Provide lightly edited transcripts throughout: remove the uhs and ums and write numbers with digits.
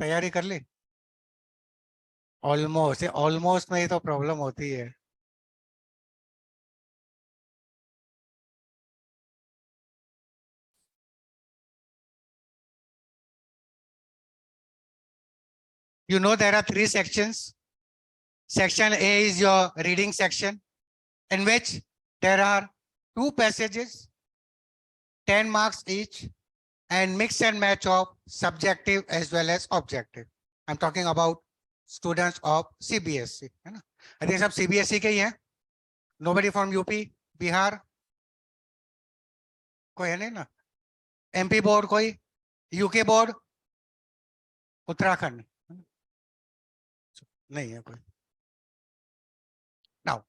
तैयारी कर ली? Almost, almost में ही तो प्रॉब्लम होती है. You know there are three sections. Section A is your reading section, in which there are two passages, 10 marks each, and mix and match of subjective as well as objective. I'm talking about students of CBSE, है ना? I think सब CBSE के ही हैं. Nobody from UP, Bihar, कोई है नहीं ना? MP board कोई? UK board? उत्तराखंड नहीं है कोई. Now,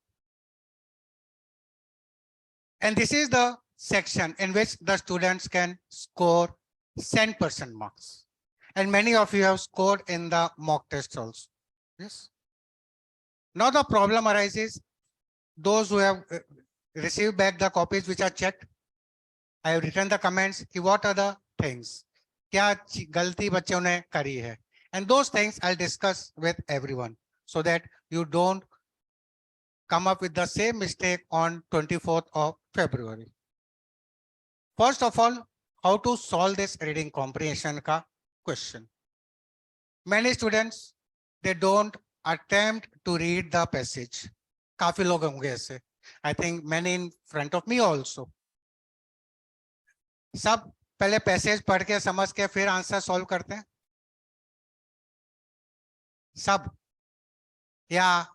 and this is the section in which the students can score 10% marks. And many of you have scored in the mock test also. Yes. Now the problem arises, those who have received back the copies which are checked, I have written the comments, what are the things? क्या गलती बच्चों ने करी है? And those things I'll discuss with everyone so that you don't come up with the same mistake on 24th of February. First of all, how to solve this reading comprehension ka question. Many students, they don't attempt to read the passage. काफी लोग होंगे ऐसे. I think many in front of me also. सब पहले passage पढ़ के समझ के फिर आंसर सॉल्व करते हैं सब, या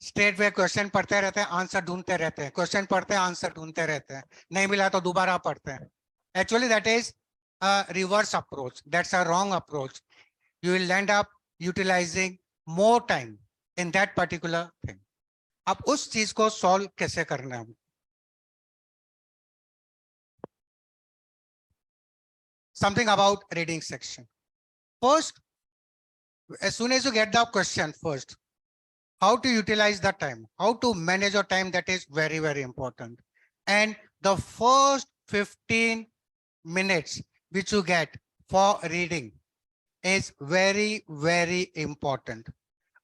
स्ट्रेट वे क्वेश्चन पढ़ते रहते हैं, आंसर ढूंढते रहते हैं, क्वेश्चन पढ़ते हैं, आंसर ढूंढते रहते हैं, नहीं मिला तो दोबारा पढ़ते हैं. Actually that is a reverse approach. That's a wrong approach. You will end up utilizing more time in that particular thing. अब उस चीज को सॉल्व कैसे करना है? Something about reading section. First, as soon as you get the question first, how to utilize the time, how to manage your time, that is very, very important. And the first 15 minutes which you get for reading is very, very important.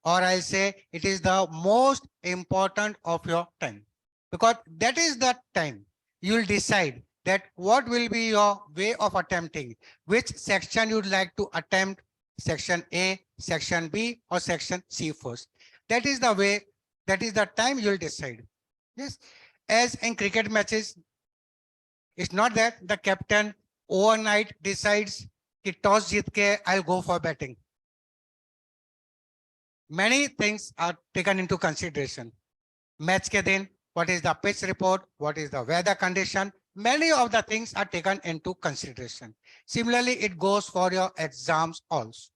Or I'll say it is the most important of your time, because that is the time you'll decide that what will be your way of attempting, which section you'd like to attempt, section A, section B, or section C first. That is the way, that is the time you'll decide. Yes, as in cricket matches, it's not that the captain overnight decides कि toss जीत के I'll go for batting. Many things are taken into consideration. Match ke din, what is the pitch report, what is the weather condition, many of the things are taken into consideration. Similarly, it goes for your exams also.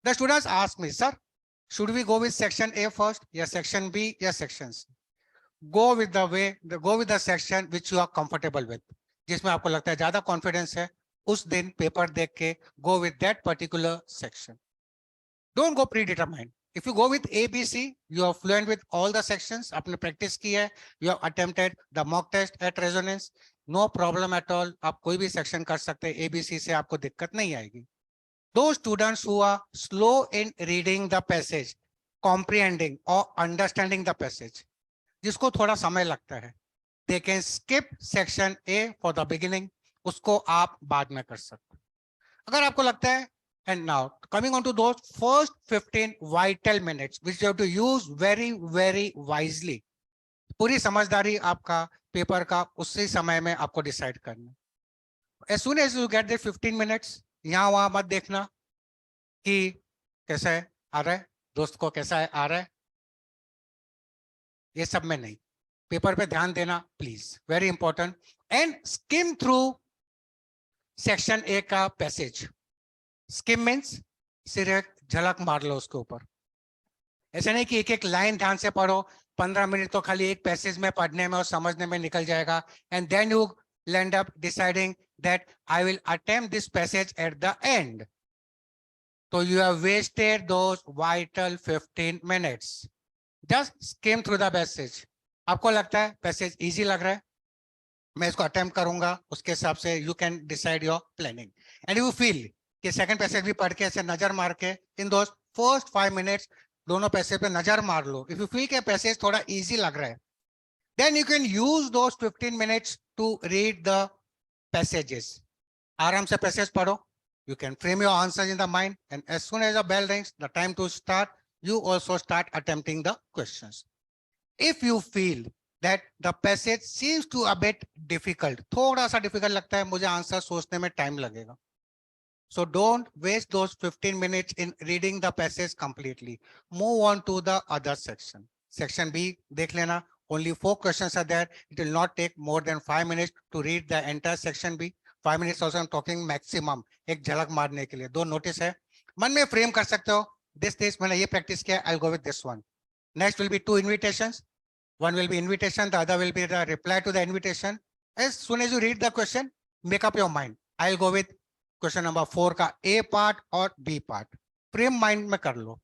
The students ask me, sir, should we go with section A first? Yes, section B, yes, section C. Go with the way, go with the section which you are comfortable with. जिसमें आपको लगता है ज्यादा confidence है, उस दिन paper देख के go with that particular section. Don't go predetermined. If you go with A, B, C, you are fluent with all the sections. आपने practice की है, you have attempted the mock test at resonance. No problem at all. आप कोई भी section कर सकते हैं. A, B, C से आपको दिक्कत नहीं आएगी. Those students who are slow in reading the passage, comprehending or understanding the passage, जिसको थोड़ा समय लगता है, they can skip section A for the beginning. उसको आप बाद में कर सकते. अगर आपको लगता है, and now coming on to those first 15 vital minutes which you have to use very, very wisely. पूरी समझदारी आपका पेपर का उसी समय में आपको डिसाइड करना. As soon as you get the 15 minutes, यहाँ वहां मत देखना कि कैसा है आ रहा है, दोस्त को कैसा है आ रहा है, ये सब में नहीं. पेपर पे ध्यान देना please, very important. And skim through section A का पैसेज. स्किम मीन्स सिर्फ झलक मार लो उसके ऊपर. ऐसा नहीं कि एक एक लाइन ध्यान से पढ़ो, 15 मिनट तो खाली एक पैसेज में पढ़ने में और समझने में निकल जाएगा. And then you end up deciding that I will attempt this passage at the end. So you have wasted those vital 15 minutes. Just skim through the passage. आपको लगता है पैसेज इजी लग रहा है, मैं इसको अटेम्प्ट करूंगा, उसके हिसाब से you can decide your planning. And you feel कि सेकंड पैसेज भी पढ़ के ऐसे नजर मार के इन दोस्त फर्स्ट 5 मिनट्स दोनों पैसेज पे नजर मार लो. इफ यू फील के पैसेज थोड़ा इजी लग रहा है, then you can use those 15 minutes to read the passages. आराम से पैसेज पढ़ो. You can frame your answers in the mind, and as soon as the bell rings, the time to start, you also start attempting the questions. If you feel that the passage seems to a bit difficult, थोड़ा सा difficult लगता है, मुझे answer सोचने में time लगेगा. So don't waste those 15 minutes in reading the passage completely. Move on to the other section. Section B, देख लेना. Only 4 questions are there. It will not take more than 5 minutes to read the entire section B. 5 minutes also I'm talking maximum. एक झलक मारने के लिए. 2 notice है. मन में frame कर सकते हो. This मैंने ये practice किया. I'll go with this one. Next will be 2 invitations. One will be invitation. The other will be the reply to the invitation. As soon as you read the question, make up your mind. I'll go with question number 4 का A part और B part. Frame mind में कर लो.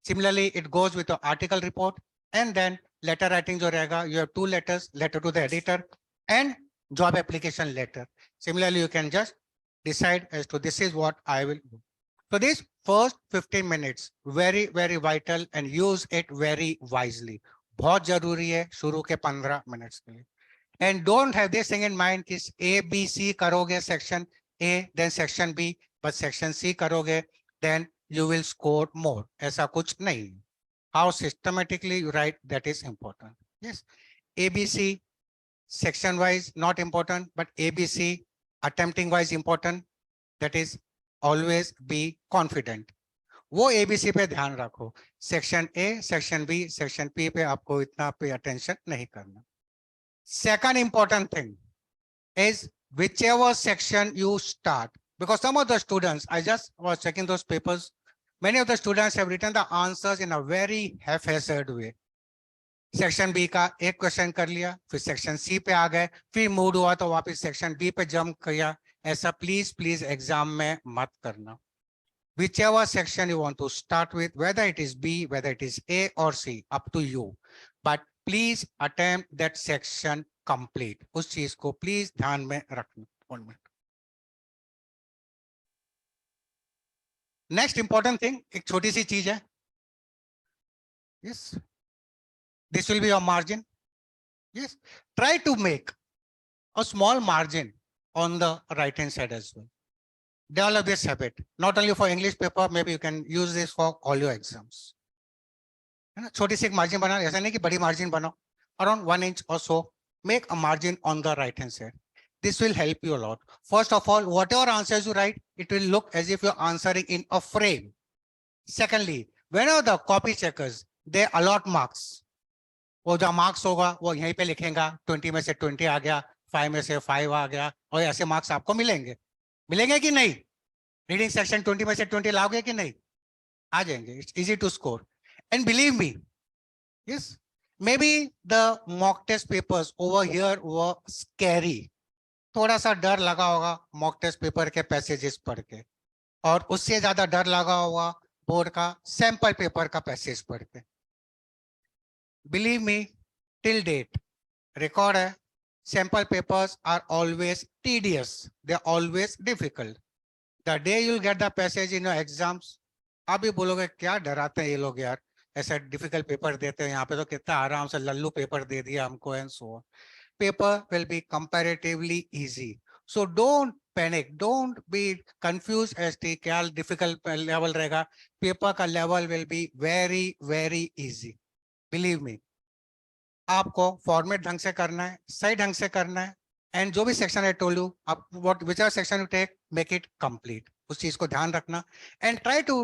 Similarly it goes with article report and then letter writing जो रहेगा, you have 2 letters, letter to the editor and job application letter. Similarly you can just decide as to this is what I will do. So this first 15 minutes very vital and use it very wisely. बहुत जरूरी है शुरू के 15 minutes के लिए. And don't have this thing in mind कि A, B, C करोगे section A, then section B, but section C करोगे, then you will score more. ऐसा कुछ नहीं. How systematically you write, that is important. Yes, ABC section wise not important, but ABC attempting wise important. That is always be confident. वो ABC पे ध्यान रखो. Section A, section B, section P पे आपको इतना pay attention नहीं करना. Second important thing is whichever section you start, because some of the students, I just was checking those papers, many of the students have written the answers in a very haphazard way. Section B का एक question कर लिया, फिर section C पे आ गए, फिर mood हुआ तो वापस सेक्शन बी पे जंप किया. ऐसा प्लीज एग्जाम में मत करना. whichever section you want to start with, whether it is B, whether it is A or C, up to you, but please attempt that section complete. उस चीज को please ध्यान में रखना. नेक्स्ट इंपॉर्टेंट थिंग, एक छोटी सी चीज है. yes, this will be your margin. Yes, try to make a small margin on the right hand side as well. Develop this habit, not only for English paper, maybe you can use this for all your exams. है ना, छोटी सी एक margin बना, ऐसा नहीं कि बड़ी margin बनाओ. Around 1 inch or so, make a margin on the right hand side. This will help you a lot. First of all, whatever answers you write, it will look as if you're answering in a frame. Secondly, whenever the copy checkers, they allot marks. वो जो marks होगा वो यहीं पे लिखेगा, 20 में से 20 आ गया, 5 में से 5 आ गया, और ऐसे मार्क्स आपको मिलेंगे. मिलेंगे कि नहीं? रीडिंग सेक्शन 20 में से 20 लाओगे कि नहीं? आ जाएंगे. It's easy to score. And believe me, yes, maybe the mock test papers over here were scary. थोड़ा सा डर लगा होगा मॉक टेस्ट पेपर के पैसेजेस पढ़ के, और उससे ज्यादा डर लगा होगा बोर्ड का सैंपल पेपर का पैसेज पढ़ के. Believe me, till date record है, sample papers are always tedious, they are always difficult. The day you will get the passage in your exams, आप भी बोलोगे क्या डराते हैं ये लोग यार, ऐसा डिफिकल्ट पेपर देते हैं, यहाँ पे तो कितना आराम से लल्लू पेपर दे दिया हमको and so on. Paper will be comparatively easy. So don't panic, don't be confused as to क्या difficult level रहेगा. Paper का level will be very easy. Believe me. आपको फॉर्मेट ढंग से करना है, सही ढंग से करना है, एंड जो भी सेक्शन आई टोल्ड यू, आप what whichever section you take, make it complete. उस चीज को ध्यान रखना. And try to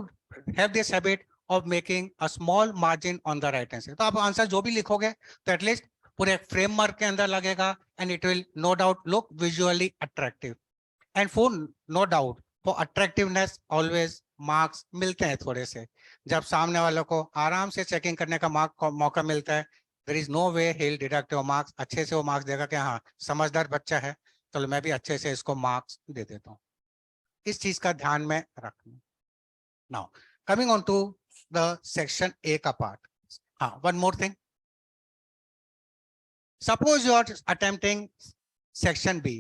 have this habit of making a small margin on the right hand side. तो आप आंसर जो भी लिखोगे तो एटलीस्ट पूरे फ्रेमवर्क के अंदर लगेगा, and it will no doubt look visually attractive. And for no doubt, for attractiveness always marks मिलते हैं थोड़े से. जब सामने वालों को आराम से चेकिंग करने का मौका मिलता है, there is no way he'll deduct your marks. अच्छे से वो मार्क्स देगा कि हाँ समझदार बच्चा है, चलो मैं भी अच्छे से इसको मार्क्स दे देता हूँ. इस चीज का ध्यान में रखना. Now coming on to the section A का पार्ट. हाँ, one more thing. Suppose you are attempting section B,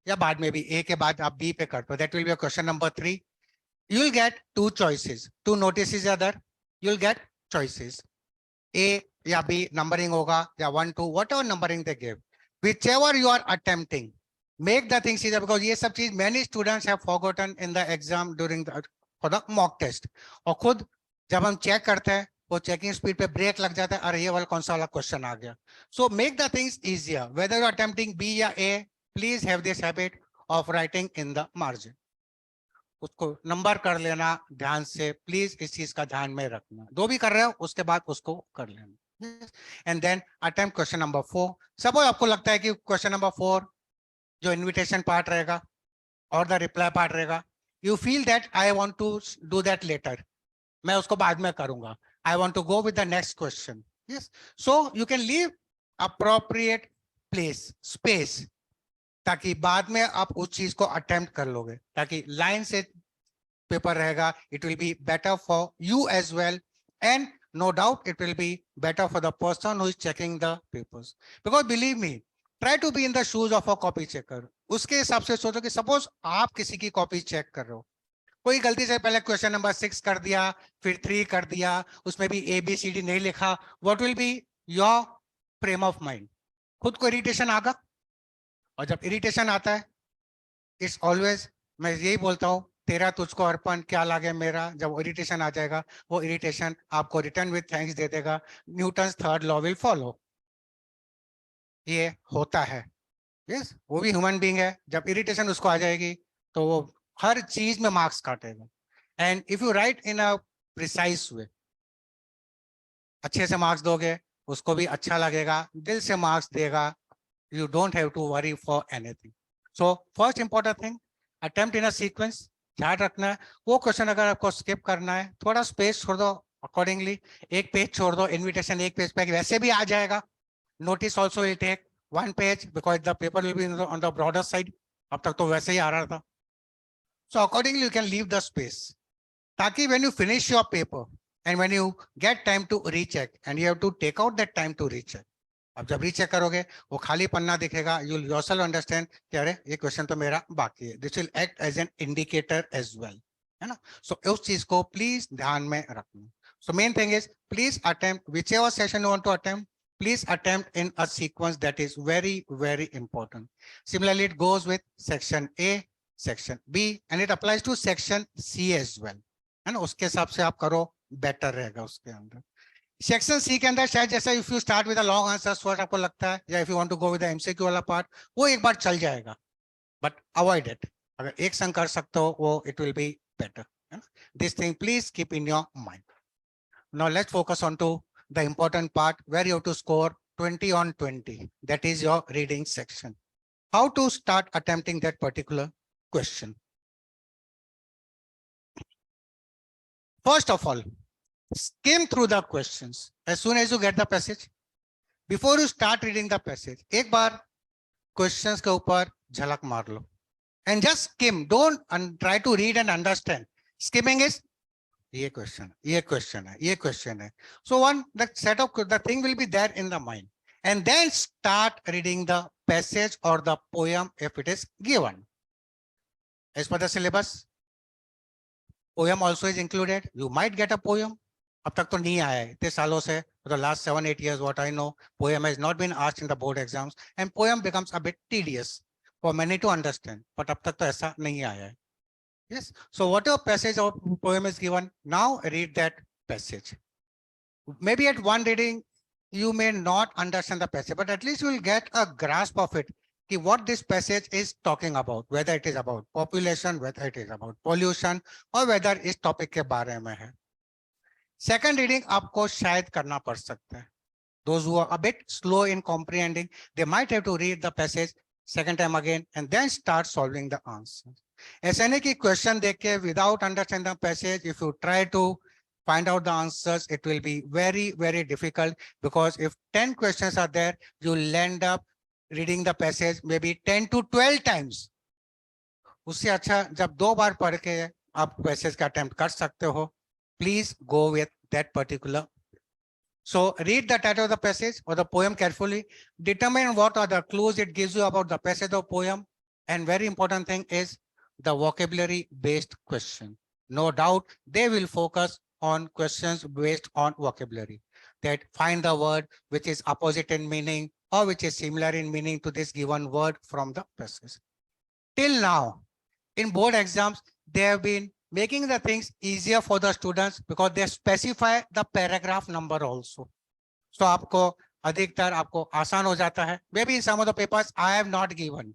या बाद में भी A के बाद आप B पे करते हो, that will be a question number 3. you'll get two choices. Two notices are there. You'll get choices. A या B numbering होगा या 1, 2, whatever numbering they give. Whichever you are attempting, make the things easier because ये सब चीज many students have forgotten in the exam during the for the mock test. और खुद जब हम चेक करते हैं वो चेकिंग स्पीड पे ब्रेक लग जाता है, अरे ये वाला कौन सा वाला क्वेश्चन आ गया. So make the things easier. Whether you are attempting B या A, please have this habit of writing in the margin. उसको नंबर कर लेना ध्यान से, प्लीज इस चीज का ध्यान में रखना. जो भी कर रहे हो उसके बाद उसको कर लेना. And then attempt question number 4. Suppose आपको लगता है कि क्वेश्चन नंबर 4 जो इनविटेशन पार्ट रहेगा और द रिप्लाई पार्ट रहेगा, you feel that I want to do that later, मैं उसको बाद में करूंगा, I want to go with the next question. Yes, so you can leave appropriate place space ताकि बाद में आप उस चीज को अटेम्प्ट कर लोगे, ताकि लाइन से पेपर रहेगा. It will be better for you as well and no doubt it will be better for the person who is checking the papers. Because believe me, try to be in the shoes of a copy checker. उसके हिसाब से सोचो कि suppose आप किसी की copy check कर रहे हो, कोई गलती से पहले क्वेश्चन नंबर 6 कर दिया, फिर 3 कर दिया, उसमें भी ABCD नहीं लिखा, what will be your frame of mind? खुद को इरिटेशन आगा. और जब इरिटेशन आता है, इट्स ऑलवेज, मैं यही बोलता हूँ, तेरा तुझको अर्पण क्या लागे मेरा. जब इरिटेशन आ जाएगा, वो इरिटेशन आपको रिटर्न विद थैंक्स दे देगा. Newton's third law will follow. ये होता है. यस, वो भी ह्यूमन बीइंग है. जब इरिटेशन उसको आ जाएगी तो वो हर चीज में मार्क्स काटेगा. And if you right in a precise वे, अच्छे से मार्क्स दोगे, उसको भी अच्छा लगेगा, दिल से मार्क्स देगा. You don't have to worry for anything. So first important thing, attempt in a sequence. ध्यान रखना है वो क्वेश्चन अगर आपको स्किप करना है, थोड़ा स्पेस छोड़ दो अकॉर्डिंगली. एक पेज छोड़ दो, इनविटेशन एक पेज पे वैसे भी आ जाएगा. Notice also will take 1 page because the paper will be on the broader side. अब तक तो वैसे ही आ रहा था. So accordingly you can leave the space ताकि when you finish your paper and when you get time to recheck, and you have to take out that time to recheck. अब जब recheck करोगे वो खाली पन्ना दिखेगा, यू विल योरसेल्फ अंडरस्टैंड कि अरे ये क्वेश्चन तो मेरा बाकी है. This will act as an indicator as well, है ना. सो उस चीज को प्लीज ध्यान में रखना. So main thing is please attempt whichever session you want to attempt, please attempt in a sequence that is very very important. Similarly it goes with section A, section B and it applies to section C as well, है ना. उसके हिसाब से आप करो, better रहेगा उसके अंदर. सेक्शन सी के अंदर शायद जैसा if you start with long answers first आपको लगता है, या if you want to go with the MCQ वाला पार्ट, वो एक बार चल जाएगा, बट अवॉइड इट. अगर एक संग कर सकते हो वो, it will be better. This thing please keep in your mind. Now let's focus on to the important part where you have to score 20 on 20. That is your reading section. How to start attempting that particular question? First of all, skim through the questions as soon as you get the passage. Before you start reading the passage, एक बार questions के ऊपर झलक मार लो and just skim. Don't try to read and understand. Skimming is ये question है, ये question है. So the set of the thing will be there in the mind, and then start reading the passage or the poem if it is given. As per the syllabus, poem also is included. You might get a poem. अब तक तो नहीं आया है इतने सालों से. For the last 7-8 years, what I know, poem has not been asked in the board exams, and poem becomes a bit tedious for many to understand. But अब तक तो ऐसा नहीं आया है. Yes. So whatever passage or poem is given, now read that passage. Maybe at one reading, you may not understand the passage, but at least you will get a grasp of it. What this passage is talking about, whether it is about population, whether it is about pollution, or whether इस topic के बारे में है. Second reading आपको शायद करना पड़ सकता है. Those who are a bit slow in comprehending, they might have to read the passage second time again and then start solving the answers. ऐसा नहीं कि question देख के without understanding the passage, if you try to find out the answers, it will be very, very difficult, because if 10 questions are there, you'll end up reading the passage maybe 10 to 12 times. उससे अच्छा जब 2 बार पढ़ के आप passage का attempt कर सकते हो, please go with that particular. So read the title of the passage or the poem carefully. Determine what are the clues it gives you about the passage or poem. And very important thing is the vocabulary based question. No doubt, they will focus on questions based on vocabulary, that find the word which is opposite in meaning or which is similar in meaning to this given word from the passage. Till now, in board exams, they have been making the things easier for the students because they specify the paragraph number also. So आपको अधिकतर आपको आसान हो जाता है. Maybe in some of the papers I have not given,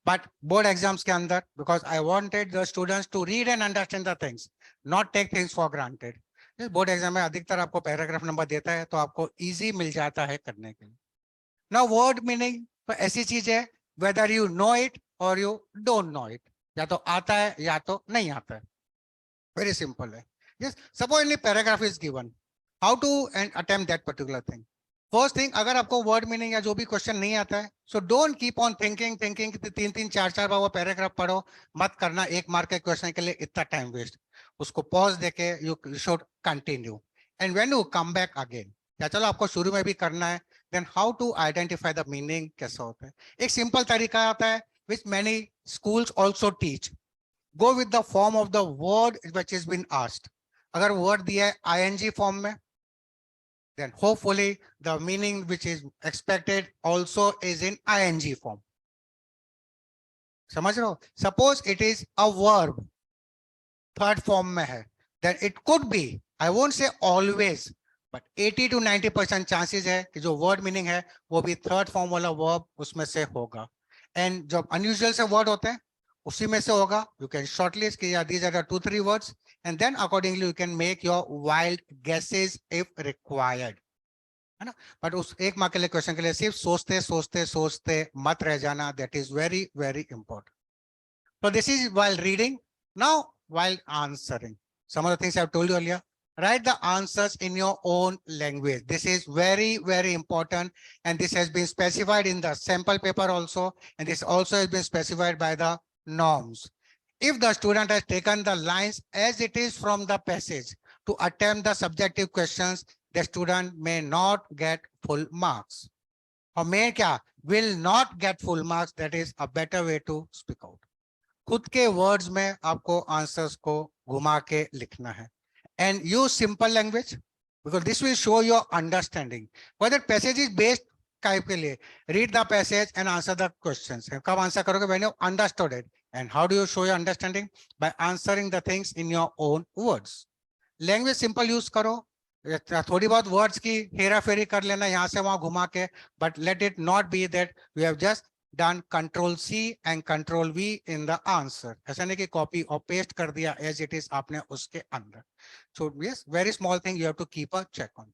but board exams के अंदर, because I wanted the students to read and understand the things, not take things for granted. Board exam में अधिकतर आपको paragraph number देता है तो आपको easy मिल जाता है करने के लिए. नाउ वर्ड मीनिंग तो ऐसी चीज है, वेदर यू नो इट और यू डोंट नो इट, या तो आता है या तो नहीं आता है. वेरी सिंपल है. Yes, suppose any paragraph is given, how to attempt that particular thing. First thing, अगर आपको वर्ड मीनिंग या जो भी क्वेश्चन नहीं आता है, so don't keep on thinking तीन तीन चार चार बार वो पैराग्राफ पढ़ो. मत करना 1 मार्क के क्वेश्चन के लिए इतना टाइम वेस्ट. उसको पॉज देके you should continue, and when you come back again, या चलो आपको शुरू में भी करना है, then how to identify the meaning कैसा होता है. एक सिंपल तरीका आता है which many schools also teach. Go with the form of the word which is been asked. अगर वर्ड दिया है आईएनजी फॉर्म में, then hopefully the meaning which is expected also is in ing form. समझ रहे हो? Suppose it is a verb, third form में है, then it could be, I won't say always, but 80 to 90% chances है कि जो word meaning है वो भी third form वाला verb उसमें से होगा. And जो unusual से word होते हैं उसी में से होगा. You can shortlist कि these are the 2-3 words, and then accordingly you can make your wild guesses if required. है ना. बट उस 1 मार्क के लिए क्वेश्चन के लिए सिर्फ सोचते सोचते सोचते मत रह जाना. That is very very important. So this is while reading. Now while answering, some of the things I have told you earlier, write the answers in your own language. This is very very important, and this has been specified in the sample paper also, and this also has been specified by the norms. If the student has taken the lines as it is from the passage to attempt the subjective questions, the student may not get full marks. Or may क्या will not get full marks. That is a better way to speak out. खुद के words में आपको answers को घुमा के लिखना है. And use simple language because this will show your understanding. Whether passage is based type के लिए, read the passage and answer the questions. कब answer करोगे? When you understood it. And how do you show your understanding? By answering the things in your own words. Language simple use करो. थोड़ी बहुत words की हेरा फेरी कर लेना यहाँ से वहां घुमा के, but let it not be that we have just done control C and control V in the answer. ऐसा नहीं कि कॉपी और पेस्ट कर दिया एज इट इज आपने उसके अंदर. So yes, very small thing you have to keep a check on.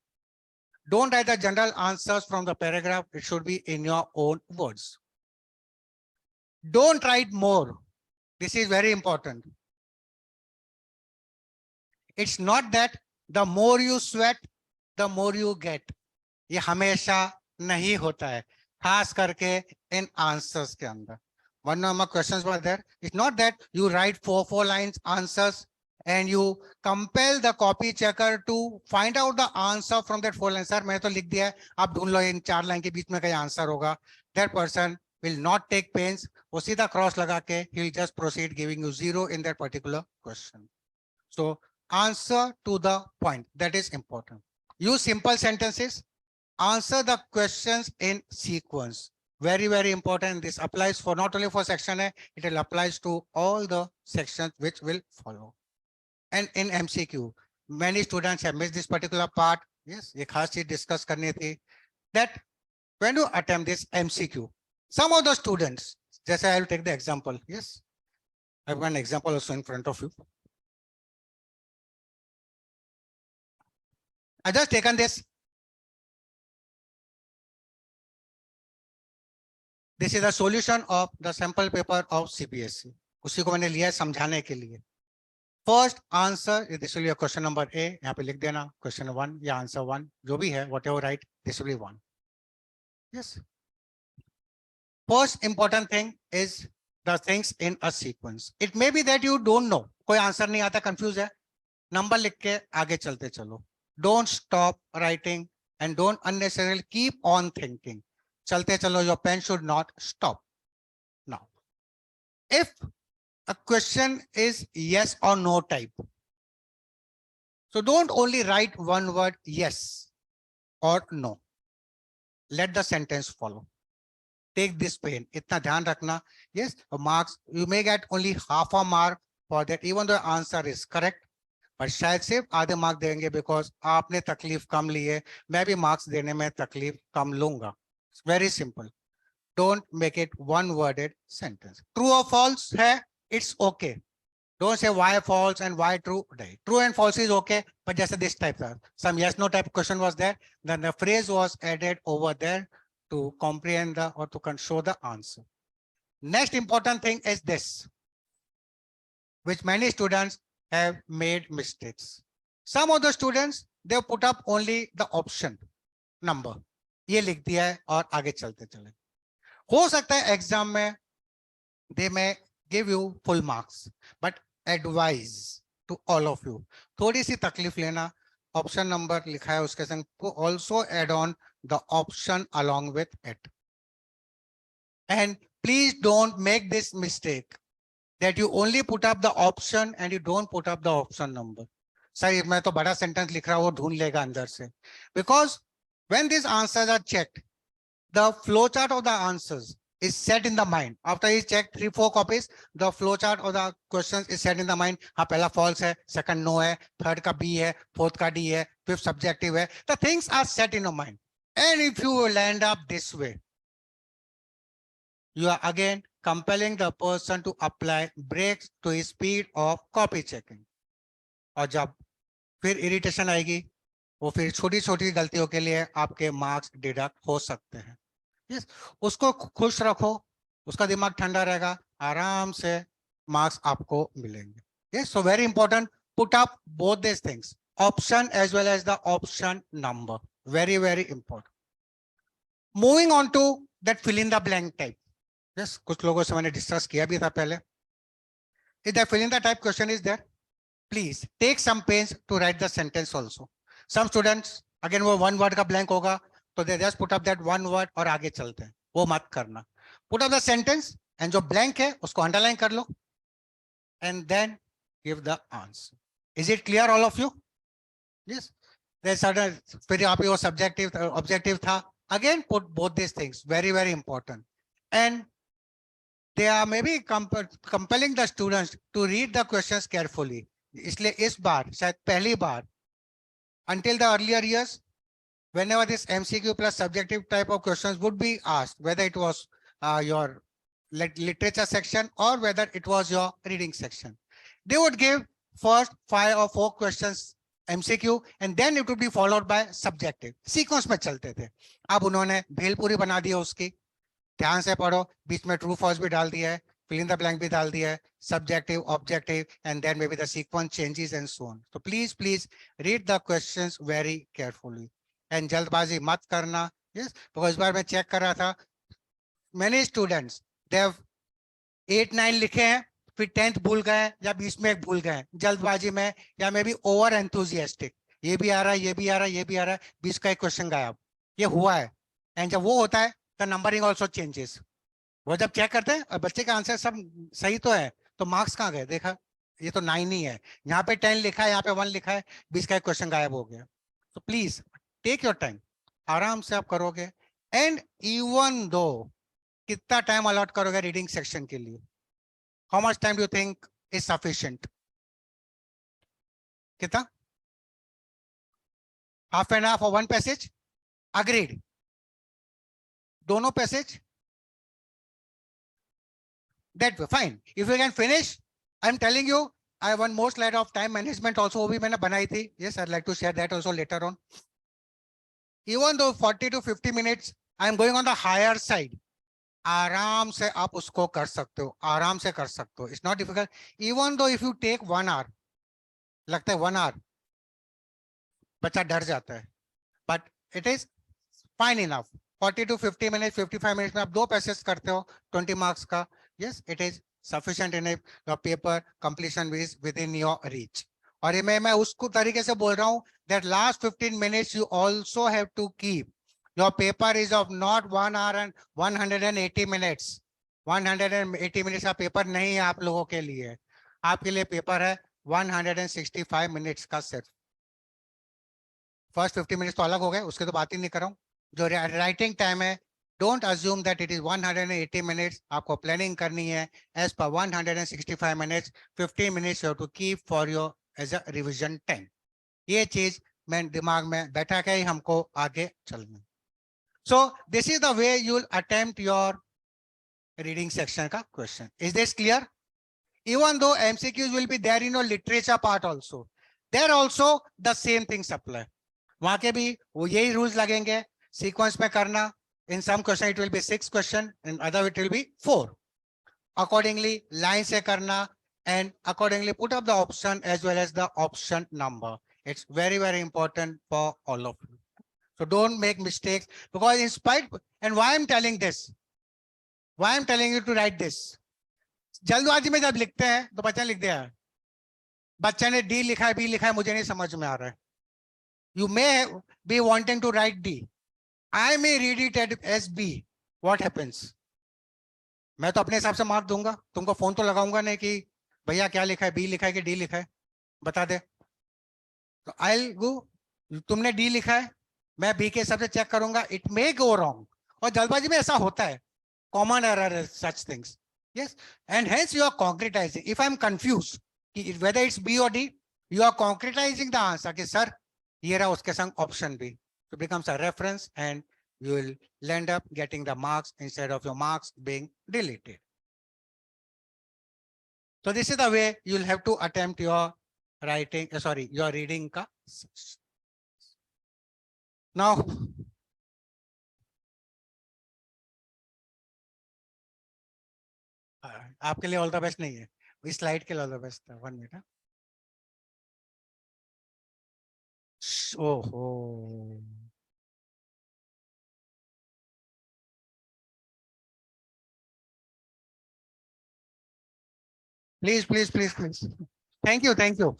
Don't write the general answers from the paragraph. It should be in your own words. Don't write more. This is very important. It's not that the more you sweat, the more you get. ये हमेशा नहीं होता है, खास करके इन answers के अंदर. One of my questions were there. It's not that you write four lines answers and you compel the copy checker to find out the answer from that 4 lines. Sir, मैंने तो लिख दिया है, आप ढूंढ लो इन 4 लाइन के बीच में कहीं आंसर होगा. That person will not take pains. वो सीधा क्रॉस लगा के he will just proceed giving you 0 in that particular question. So answer to the point. That is important. Use simple sentences. Answer the questions in sequence. Very, very important. This applies for not only for section A, it will applies to all the sections which will follow. And in MCQ, many students have missed this particular part. Yes, एक खास चीज discuss करनी थी. That when you attempt this MCQ, some of the students, just I will take the example. Yes, I have one example also in front of you. I just taken this. This is the solution of the sample paper of CBSE. उसी को मैंने लिया है समझाने के लिए. First answer, this will be a question number A. यहाँ पे लिख देना question 1 या answer 1 जो भी है, whatever right, this will be 1. Yes. First important thing is the things in a sequence. It may be that you don't know. कोई answer नहीं आता, confuse है. Number लिख के आगे चलते चलो. Don't stop writing and don't unnecessarily keep on thinking. Chalte chalo, your pen should not stop. Now, if a question is yes or no type, So don't only write one word yes or no. Let the sentence follow. Take this pain. इतना ध्यान रखना. Yes, marks, you may get only half a mark for that, even though the answer is correct. पर शायद सिर्फ आधे mark देंगे because आपने तकलीफ कम ली है. मैं भी मार्क्स देने में तकलीफ कम लूंगा. Very simple. Don't make it one worded sentence. True और फॉल्स है, it's okay. Don't say why false and why true. True and false is okay, but just this type of some yes no type question was there. Then the phrase was added over there to comprehend the or to show the answer. Next important thing is this, which many students have made mistakes. Some of the students they put up only the option number. ये लिख दिया है और आगे चलते चले. हो सकता है एग्जाम में they may give you full marks, but advise to all of you, थोड़ी सी तकलीफ लेना. ऑप्शन नंबर लिखा है उसके संग to also add on the option along with it. And please don't make this mistake that you only put up the option and you don't put up the option number. Sir मैं तो बड़ा sentence लिख रहा हूँ, वो ढूंढ लेगा अंदर से. Because when these answers are checked, the flowchart of the answers is set in the mind. After he checked 3-4 copies, the flowchart of the questions is set in the mind. हाँ पहला false है, second no है, third का B है, fourth का D है, fifth subjective है. The things are set in your mind. And if you will end up this way, you are again compelling the person to apply brakes to his speed of copy checking. और जब फिर irritation आएगी, वो फिर छोटी छोटी गलतियों के लिए आपके मार्क्स डिडक्ट हो सकते हैं. Yes, उसको खुश रखो, उसका दिमाग ठंडा रहेगा, आराम से मार्क्स आपको मिलेंगे. Yes, so very important, put up both these things, option as well as the option number. Very, very important. Moving on to that fill in the blank type. Yes, कुछ लोगों से मैंने डिस्कस किया भी था पहले. If the fill in the type question is there, please take some pains to write the sentence also. Some students, again वो one word का blank होगा, तो they just put up that one word और आगे चलते हैं. वो मत करना. Put up the sentence and जो blank है उसको underline कर लो and then give the answer. Is it clear all of you? Yes. There's certain फिर यहाँ पे वो subjective objective था. Again put both these things. Very, very important. And they are maybe compelling the students to read the questions carefully. इसलिए इस बार शायद पहली बार, until the earlier years, whenever this MCQ plus subjective type of questions would be asked, whether it was your literature section or whether it was your reading section, they would give first 5 or 4 questions MCQ and then it would be followed by subjective. Sequence में चलते थे. अब उन्होंने भेलपुरी बना दिया उसकी. ध्यान से पढ़ो, बीच में ट्रू फॉल्स भी डाल दिया है, fill in the blank भी डाल दिया है, subjective, objective, and then maybe the sequence changes and so on. So please read the questions very carefully and जल्दबाजी मत करना. Yes, because इस बार मैं चेक कर रहा था, many students they have 8-9 लिखे हैं, फिर 10th भूल गए या 20 में एक भूल गए जल्दबाजी में, या मे बी ओवर एंथुजियास्टिक. ये भी आ रहा है, ये भी आ रहा है, ये भी आ रहा है, 20 का एक क्वेश्चन गायब. ये हुआ है. एंड जब वो होता है the numbering also changes. वो जब चेक करते हैं और बच्चे का आंसर सब सही तो है, तो मार्क्स कहाँ गए, देखा ये तो 9 ही है, यहाँ पे 10 लिखा है, यहाँ पे 1 लिखा है, 20 का एक क्वेश्चन गायब हो गया. तो प्लीज टेक योर टाइम, आराम से आप करोगे. एंड इवन दो कितना टाइम अलॉट करोगे रीडिंग सेक्शन के लिए, how much time do you think is sufficient? कितना? Half an hour for one passage? Agreed. दोनों passage? That way, fine. If you can finish, I'm telling you, I have one more slide of time management also, वो भी मैंने बनाई थी. Yes, I'd like to share that also later on. Even though 40 to 50 minutes, I'm going on the higher side. आराम से आप उसको कर सकते हो, आराम से कर सकते हो. It's not difficult. Even though if you take 1 hour, लगता है 1 hour, बच्चा डर जाता है. But it is fine enough. 40 to 50 minutes, 55 minutes में आप 2 पैसेज करते हो 20 marks का. Yes, it is sufficient enough. Your paper completion is within your reach. और ये मैं उसको तरीके से बोल रहा हूँ that last 15 minutes you also have to keep. Your paper is of not 1 hour and 180 minutes. 180 minutes का पेपर नहीं है आप लोगों के लिए. आपके लिए पेपर है 165 minutes का सिर्फ. फर्स्ट 50 मिनट्स तो अलग हो गए, उसके तो बात ही नहीं कर रहा हूँ। जो राइटिंग टाइम है, don't assume that it is 180 minutes, आपको प्लानिंग करनी है as per 165 minutes. 15 minutes you have to keep for your as a revision time. ये चीज मैं दिमाग में बैठा के ही हमको आगे चलना। So this is the way you will attempt your reading section का question. Is this clear? Even though MCQs will be there in your literature part also, there also the same things apply. वहां के भी वो यही rules लगेंगे, sequence में करना। In some question it will be 6 question, in other it will be 4. Accordingly line से करना, and accordingly put up the option as well as the option number. It's very very important for all of you. So don't make mistakes, because in spite, and why I'm telling this, why I'm telling you to write this, जल्दबाजी में जब लिखते हैं तो बच्चा लिख दिया, बच्चा ने डी लिखा है, बी लिखा है, मुझे नहीं समझ में आ रहा है। You may be wanting to write D, I may read it as B, what happens? मैं तो अपने हिसाब से मार्क दूंगा, तुमको फोन तो लगाऊंगा नहीं कि भैया क्या लिखा है, बी लिखा है कि डी लिखा है, बता दे। तो आई गो, तुमने डी लिखा है, मैं बी के हिसाब से चेक करूंगा, इट मे गो रॉन्ग। और जल्दबाजी में ऐसा होता है, common error, such things. Yes, and hence you are concretizing. If I'm confused whether it's B or D, you are concretizing the answer कि sir ये रहा उसके संग option B. So it becomes a reference and you will end up getting the marks instead of your marks being deleted. So this is the way you'll have to attempt your writing, sorry, your reading ka. Now, आपके लिए all the best नहीं है, इस slide के लिए all the best था। 1 minute. ओहो, please please please please, thank you thank you.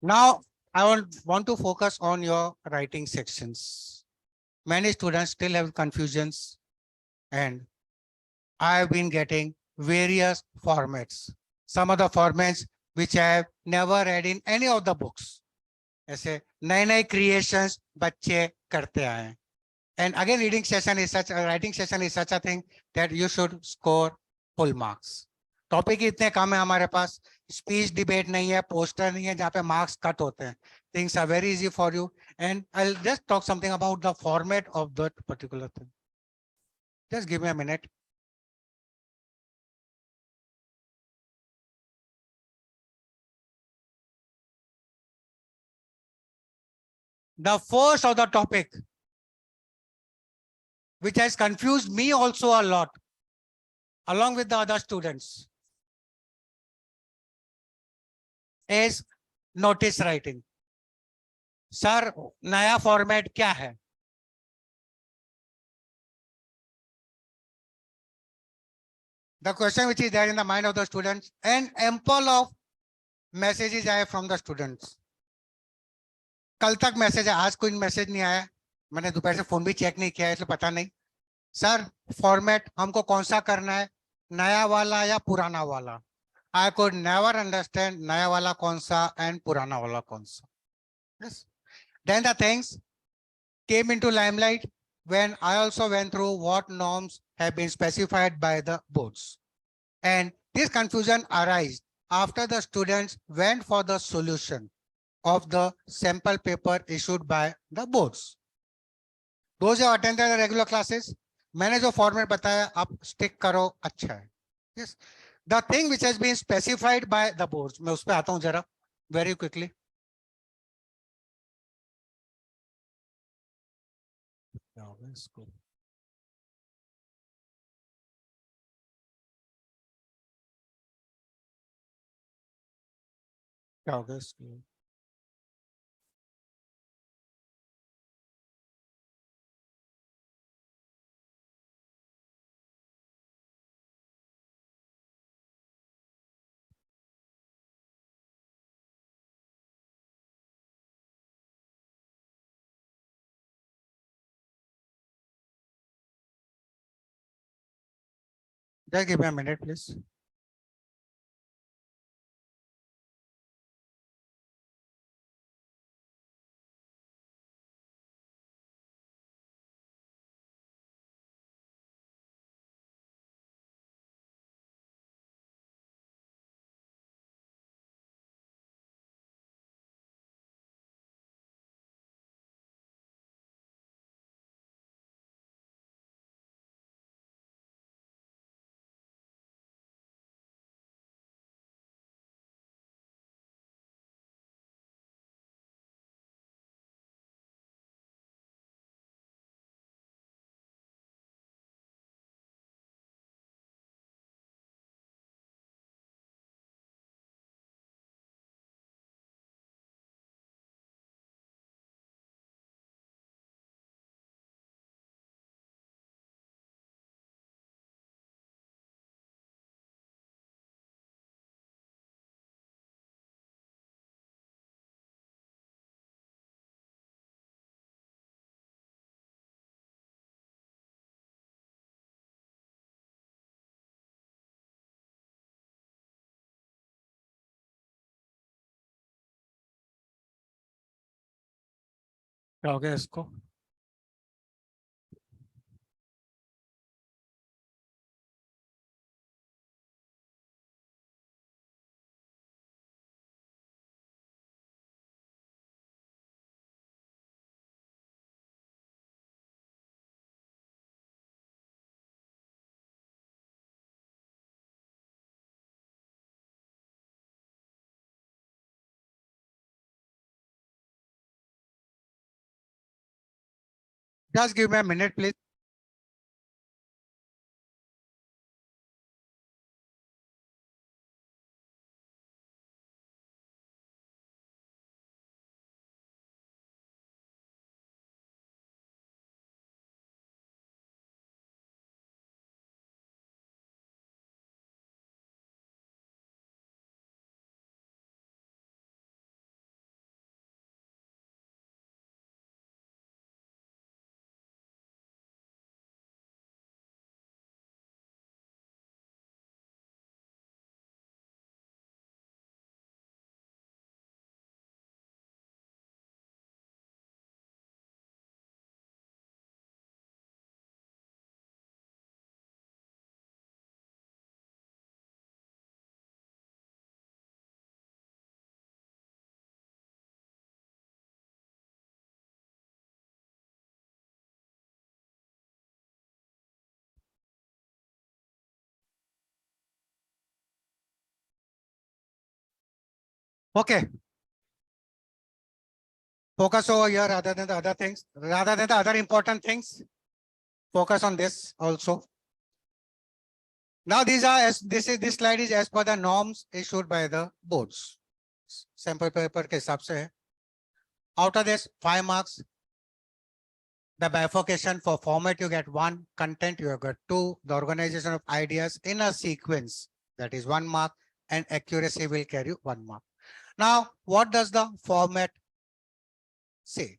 Now, I want to focus on your writing sections. Many students still have confusions, and I have been getting various formats. Some of the formats which I have never read in any of the books. ऐसे नए नए creations बच्चे करते आए. And again, writing session is such a thing that you should score full marks. Topic ही इतने कम है हमारे पास, स्पीच डिबेट नहीं है, पोस्टर नहीं है जहाँ पे मार्क्स कट होते हैं. Things are very easy for you, and I'll just talk something about the format of that particular thing. Just give me a minute. The first of the topic, which has confused me also a lot, along with the other students, is notice writing. Sir नया format क्या है? The question which is there in the mind of the students, and ample of messages आए from the students. कल तक message है, आज कोई message नहीं आया, मैंने दोपहर से फोन भी चेक नहीं किया है, इसलिए पता नहीं। सर फॉर्मेट हमको कौन सा करना है, नया वाला या पुराना वाला? आई कुड नेवर अंडरस्टैंड नया वाला कौन सा एंड पुराना वाला कौन सा. Yes. Then the things came into limelight when I also went through what norms have been specified by the boards. And this confusion arose after the students went for the solution of the sample paper issued by the boards. Those who attended the regular classes, मैंने जो format बताया आप stick करो, अच्छा है. Yes. The thing which has been specified by the boards, मैं उस पे आता हूँ जरा very quickly. क्या होगा इसको? क्या होगा इसको? Just give me a minute, please. क्या हो गया इसको? Just give me a minute, please. Okay. Focus over here rather than the other things, rather than the other important things. Focus on this also. Now these are as this slide is as per the norms issued by the boards. Sample paper के हिसाब से है. Out of this 5 marks, the bifurcation for format you get 1, content you have got 2, the organization of ideas in a sequence that is 1 mark, and accuracy will carry 1 mark. Now what does the format say?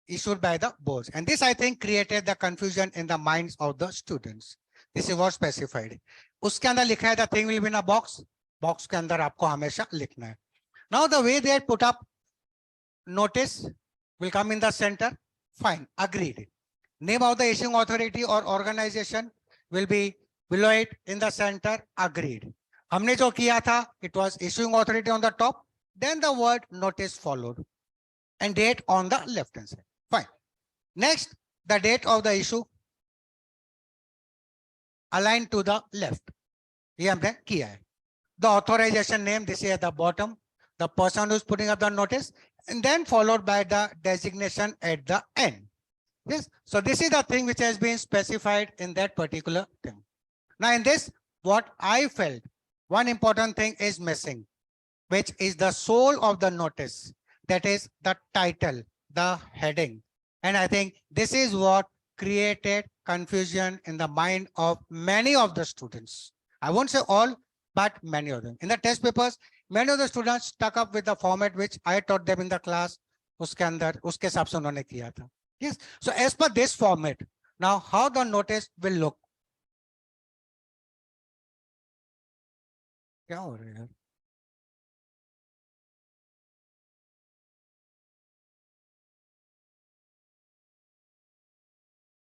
Issued by the boards, and this I think created the confusion in the minds of the students. This is what specified. उसके अंदर लिखा है the thing will be in a box. Box के अंदर आपको हमेशा लिखना है. Now the way they put up notice will come in the center. Fine, agreed. Name of the issuing authority or organization will be below it in the center. Agreed. हमने जो किया था, it was issuing authority on the top, then the word notice followed, and date on the left hand side. Fine. Next, the date of the issue aligned to the left. ये हमने किया है. The authorization name, this is at the bottom, the person who's putting up the notice, and then followed by the designation at the end. Yes. So this is the thing which has been specified in that particular thing. Now in this, what I felt, one important thing is missing, which is the soul of the notice. That is the title, the heading. And I think this is what created confusion in the mind of many of the students. I won't say all, but many of them. In the test papers, many of the students stuck up with the format which I taught them in the class. उसके अंदर उसके हिसाब से उन्होंने किया था. Yes. So as per this format, now how the notice will look? क्या हो रहा है यार?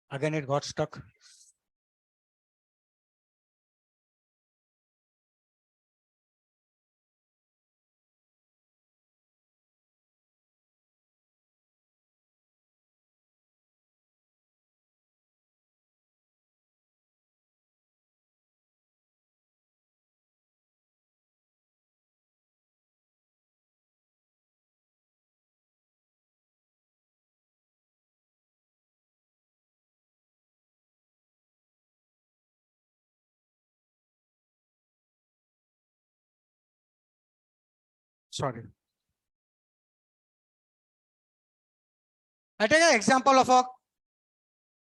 Again, it got stuck. Sorry. I take an example of a,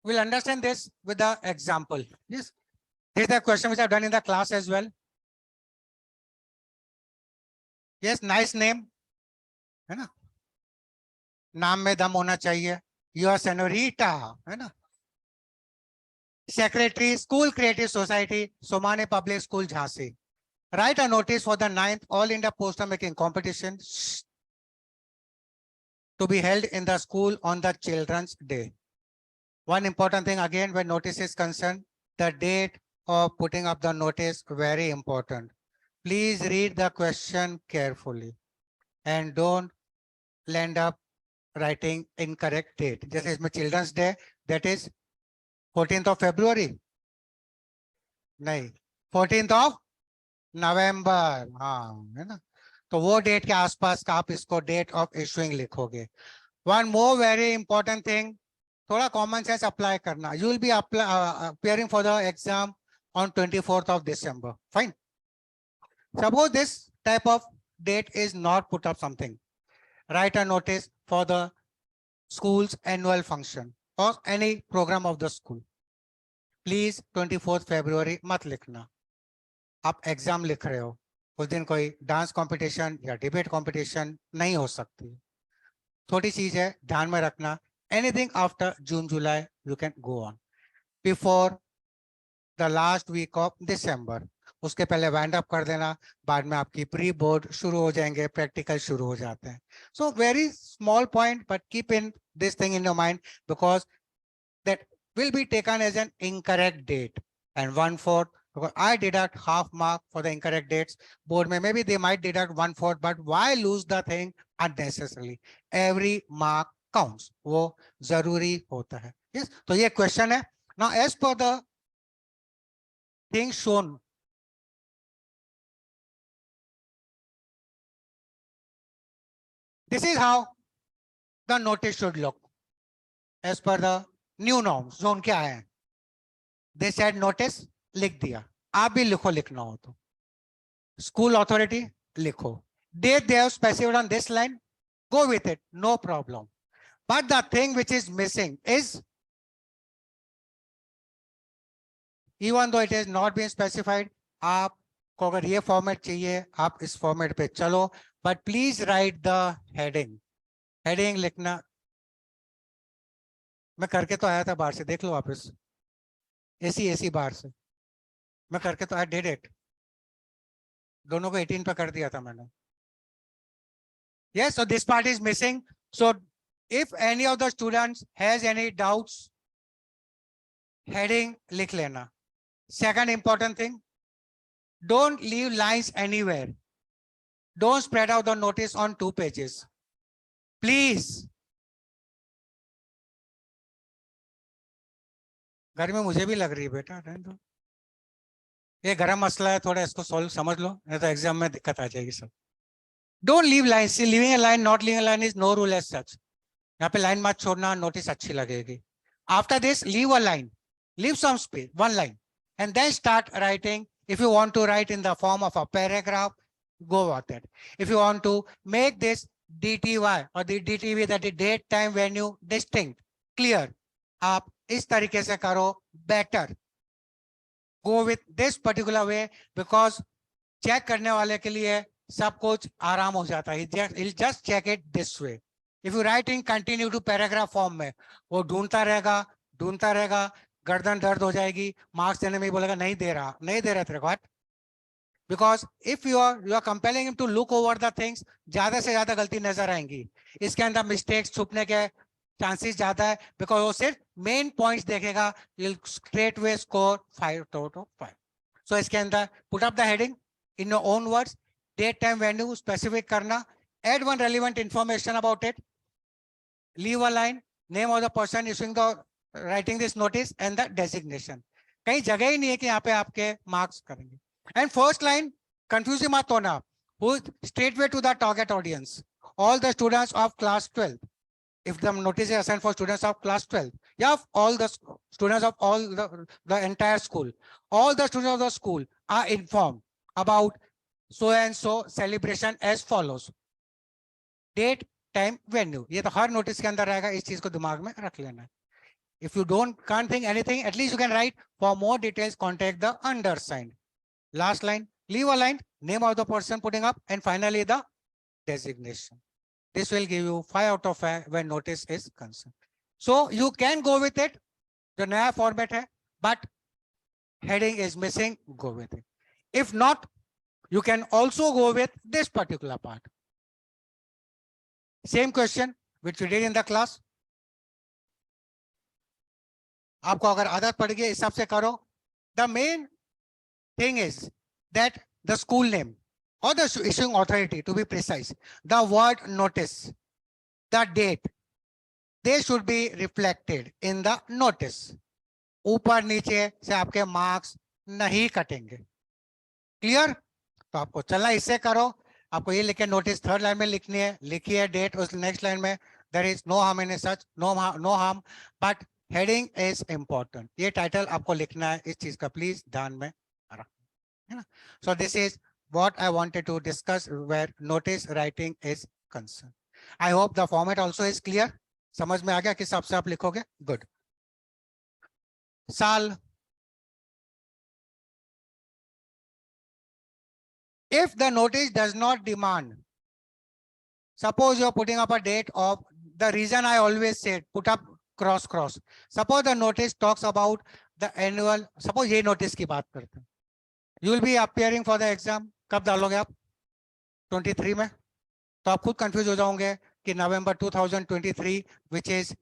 we'll understand this with the example. Yes. This is the question which I've done in the class as well. Yes, nice name. है ना? नाम में दम होना चाहिए. You are senorita. है ना? Secretary, School Creative Society, Somane Public School, Jhansi. Write a notice for the 9th All India Poster Making Competition. to be held in the school on the Children's Day. One important thing again when notice is concerned, the date of putting up the notice, very important. Please read the question carefully and don't end up writing incorrect date. जैसे इसमें Children's Day, that is 14th of February. नहीं, 14th of November. हाँ, है ना? तो वो date के आसपास का आप इसको डेट ऑफ इशुइंग लिखोगे. One more very important thing, थोड़ा कॉमन सेंस अप्लाई करना. You will be appearing for the exam on 24th of December. Fine. Suppose this type of date is not put up something. Write a notice for the school's annual function or any program of the school. Please 24th February मत लिखना. आप exam लिख रहे हो, उस दिन कोई dance competition या डिबेट कंपटीशन नहीं हो सकती. थोड़ी चीज है, ध्यान में रखना. Anything after June July you can go on. Before the last week of December, उसके पहले वाइंड अप कर देना. बाद में आपकी प्री बोर्ड शुरू हो जाएंगे, प्रैक्टिकल शुरू हो जाते हैं. So very small point, but keep in this thing in your mind because that will be taken as an incorrect date. And 1/4, because I deduct half mark for the incorrect dates. Board may maybe they might deduct 1/4, but why lose the thing unnecessarily? Every mark counts. वो जरूरी होता है. Yes. तो ये question है. Now, as per the thing shown, this is how the notice should look. As per the new norms zone क्या है, they said notice लिख दिया. आप भी लिखो, लिखना हो तो. स्कूल अथॉरिटी लिखो. Date they have specified on this line, go with it, no problem. But the thing which is missing is, even though it is not been specified, आपको अगर ये फॉर्मेट चाहिए आप इस फॉर्मेट पे चलो, but please right the heading. Heading लिखना मैं करके तो आया था बाहर से, देख लो वापस. एसी बाहर से मैं करके तो आई डिड इट. दोनों को 18 पे कर दिया था मैंने. Yes, so this part is missing. So if any of the students has any doubts, heading लिख लेना. Second important thing, don't leave lines anywhere. Don't spread out the notice on 2 pages. Please. गर्मी मुझे भी लग रही है बेटा, रहने दो. ये गरम मसला है, थोड़ा इसको सॉल्व समझ लो, नहीं तो एग्जाम में दिक्कत आ जाएगी सब. Don't leave lines. See, leaving a line, not leaving a line is no rule as such. यहाँ पे लाइन मत छोड़ना, नोटिस अच्छी लगेगी. After this, leave a line. Leave some space, one line. And then start writing. If you want to write in the form of a paragraph, go with it. If you want to make this DTY or the DTV, that is date, time, venue, distinct, clear, आप इस तरीके से करो, better. Go with this particular way because check करने वाले के लिए सब कुछ आराम हो जाता है. He'll just check it this way. If you write in continue to paragraph form में, वो ढूंढता रहेगा, गर्दन दर्द हो जाएगी, मार्क्स देने में ही बोलेगा नहीं दे रहा तेरे को. Because if you are compelling him to look over the things, ज्यादा से ज्यादा गलती नजर आएंगी. इसके अंदर मिस्टेक्स छुपने के चांसेस ज्यादा है, बिकॉज वो सिर्फ मेन पॉइंट्स देखेगा. You'll straight way score 5 out of 5. So इसके अंदर put up the heading in your own words, date, time, venue specific करना, add one relevant information about it, leave a line, name of the person issuing the writing this notice and the designation. कहीं जगह ही नहीं है कि यहाँ पे आपके marks करेंगे. And first line confuse मत होना, who straightway to the target audience, all the students of class 12. If the notice is assigned for students of class 12, yeah, all the students of all the entire school, all the students of the school are informed about so and so celebration as follows. Date, time, venue. ये तो हर notice के अंदर रहेगा, इस चीज को दिमाग में रख लेना है. If you can't think anything, at least you can write for more details, contact the undersigned. Last line, leave a line, name of the person putting up, and finally the designation. This will give you 5 out of 5 when notice is concerned. So you can go with it. The नया format है, but heading is missing, go with it. If not, you can also go with this particular part. Same question, which we did in the class. आपको अगर आदत पड़ गई हिसाब से करो. The main thing is that the school name or the issuing authority, to be precise, the word notice, the date, they should be reflected in the notice. ऊपर नीचे से आपके मार्क्स नहीं कटेंगे. क्लियर? तो आपको चलना इससे करो. आपको ये लिखे नोटिस थर्ड लाइन में लिखनी है, लिखिए डेट उस नेक्स्ट लाइन में. There is no harm in such, no harm, but heading is important. ये टाइटल आपको लिखना है, इस चीज का प्लीज ध्यान में रखना है ना. So this is what I wanted to discuss where notice writing is concern. I hope the format also is clear. समझ में आ गया किस हिसाब से आप लिखोगे? गुड. साल. If the notice does not demand, suppose you're putting up a date of, the reason I always said put up cross. Suppose the notice talks about the annual, suppose ये notice की बात करते हैं. You will be appearing for the exam. कब डालोगे आप? 23 में. तो आप खुद कंफ्यूज हो जाओगे कि November 2023, which is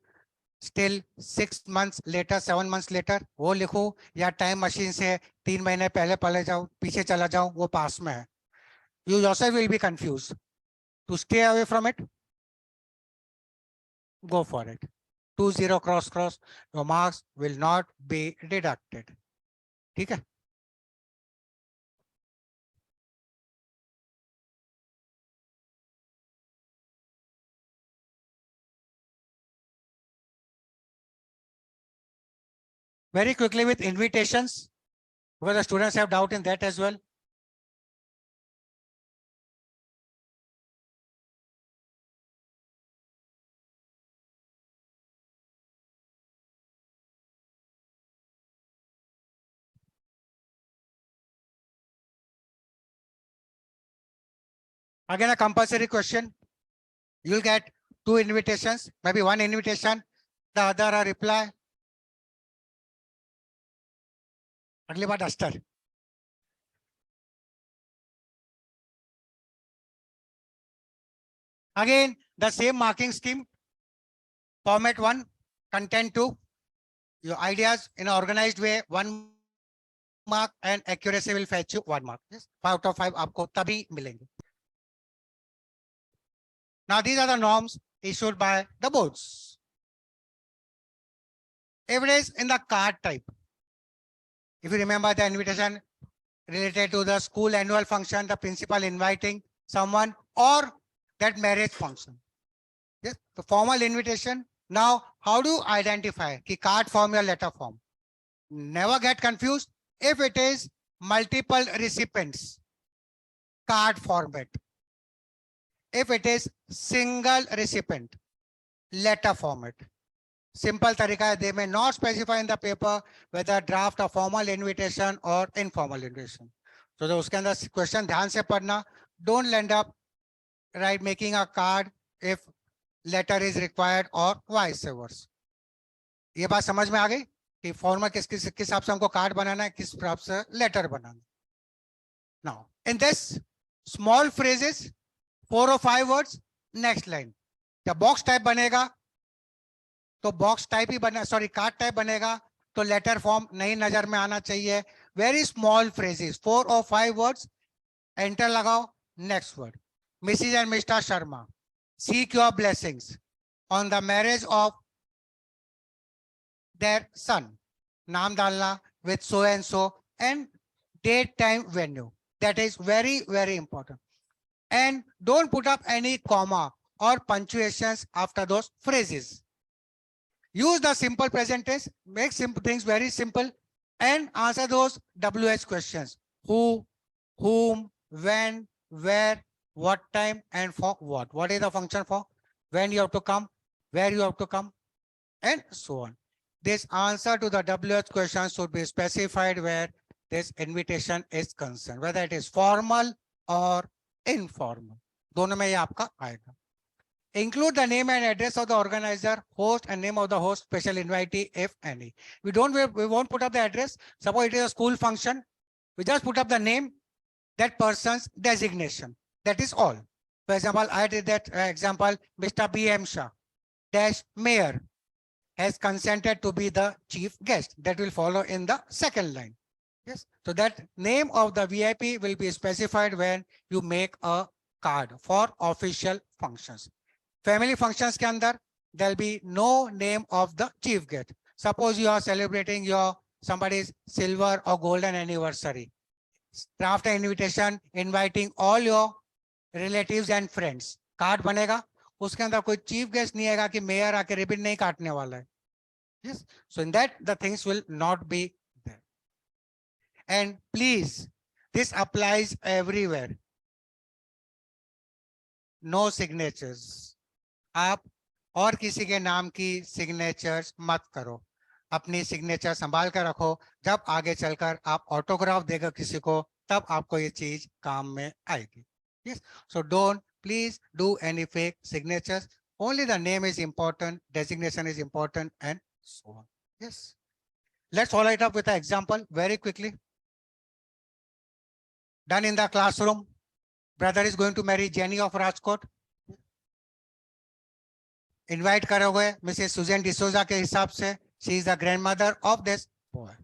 still 6 months later, 7 months later, वो लिखो या टाइम मशीन से 3 महीने पहले जाओ, पीछे चला जाओ, वो पास में है. You yourself will be confused. To stay away from it, go for it. 20 cross, your marks will not be deducted. ठीक है? Very quickly with invitations, because the students have doubt in that as well. Again, a compulsory question. You'll get 2 invitations, maybe 1 invitation, the other a reply. अगली बार duster. Again, the same marking scheme. Format 1, content 2. Your ideas in an organized way, 1 mark, and accuracy will fetch you 1 mark. Yes, 5 out of 5 आपको तभी मिलेंगे. Now these are the norms issued by the boards. If it is in the card type, if you remember the invitation related to the school annual function, the principal inviting someone, or that marriage function. Yes, the formal invitation. Now, how do you identify the card form or letter form? Never get confused. If it is multiple recipients, card format. If it is single recipient, letter format. Simple tarika, they may not specify in the paper whether draft a formal invitation or informal invitation. So the uske andar question dhyan se padna. Don't end up right making a card if letter is required or vice versa. ये बात समझ में आ गई कि formal किस हिसाब से हमको कार्ड बनाना है, किस हिसाब से लेटर बनाना. Now in this small phrases, 4 or 5 words, next line. जब बॉक्स टाइप बनेगा तो बॉक्स टाइप ही बना, सॉरी कार्ड टाइप बनेगा तो लेटर फॉर्म नहीं नजर में आना चाहिए. Very small phrases, 4 or 5 words, enter लगाओ. Next word. Mrs. and Mr. Sharma seek your blessings on the marriage of their son. नाम डालना with so and so and date, time, venue. That is very, very important. And don't put up any comma or punctuations after those phrases. Use the simple present tense, make simple things very simple, and answer those WH questions. Who, whom, when, where, what time, and for what. What is the function for? When you have to come, where you have to come, and so on. This answer to the WH question should be specified where this invitation is concerned, whether it is formal or informal. दोनों में ये आपका आएगा. Include the name and address of the organizer, host, and name of the host, special invitee, if any. We won't put up the address. Suppose it is a school function. We just put up the name, that person's designation. That is all. For example, I did that example, Mr. B.M. Shah. dash mayor has consented to be the chief guest. That will follow in the second line. Yes. So that name of the VIP will be specified when you make a card for official functions. Family functions ke andar, there'll be no name of the chief guest. Suppose you are celebrating your somebody's silver or golden anniversary. Draft an invitation inviting all your relatives and friends. Card बनेगा, उसके अंदर कोई chief guest नहीं आएगा कि mayor आके ribbon नहीं काटने वाला है. Yes. So in that the things will not be there. And please, this applies everywhere. No signatures. आप और किसी के नाम की signatures मत करो. अपनी सिग्नेचर संभाल कर रखो. जब आगे चलकर आप ऑटोग्राफ देगा किसी को, तब आपको ये चीज काम में आएगी. Yes. So don't please do any fake signatures. Only the name is important, designation is important, and so on. Yes. Let's follow it up with an example very quickly. Done in the classroom. Brother is going to marry Jenny of Rajkot. Invite करोगे Mrs. Susan D'Souza के हिसाब से. She is the grandmother of this boy.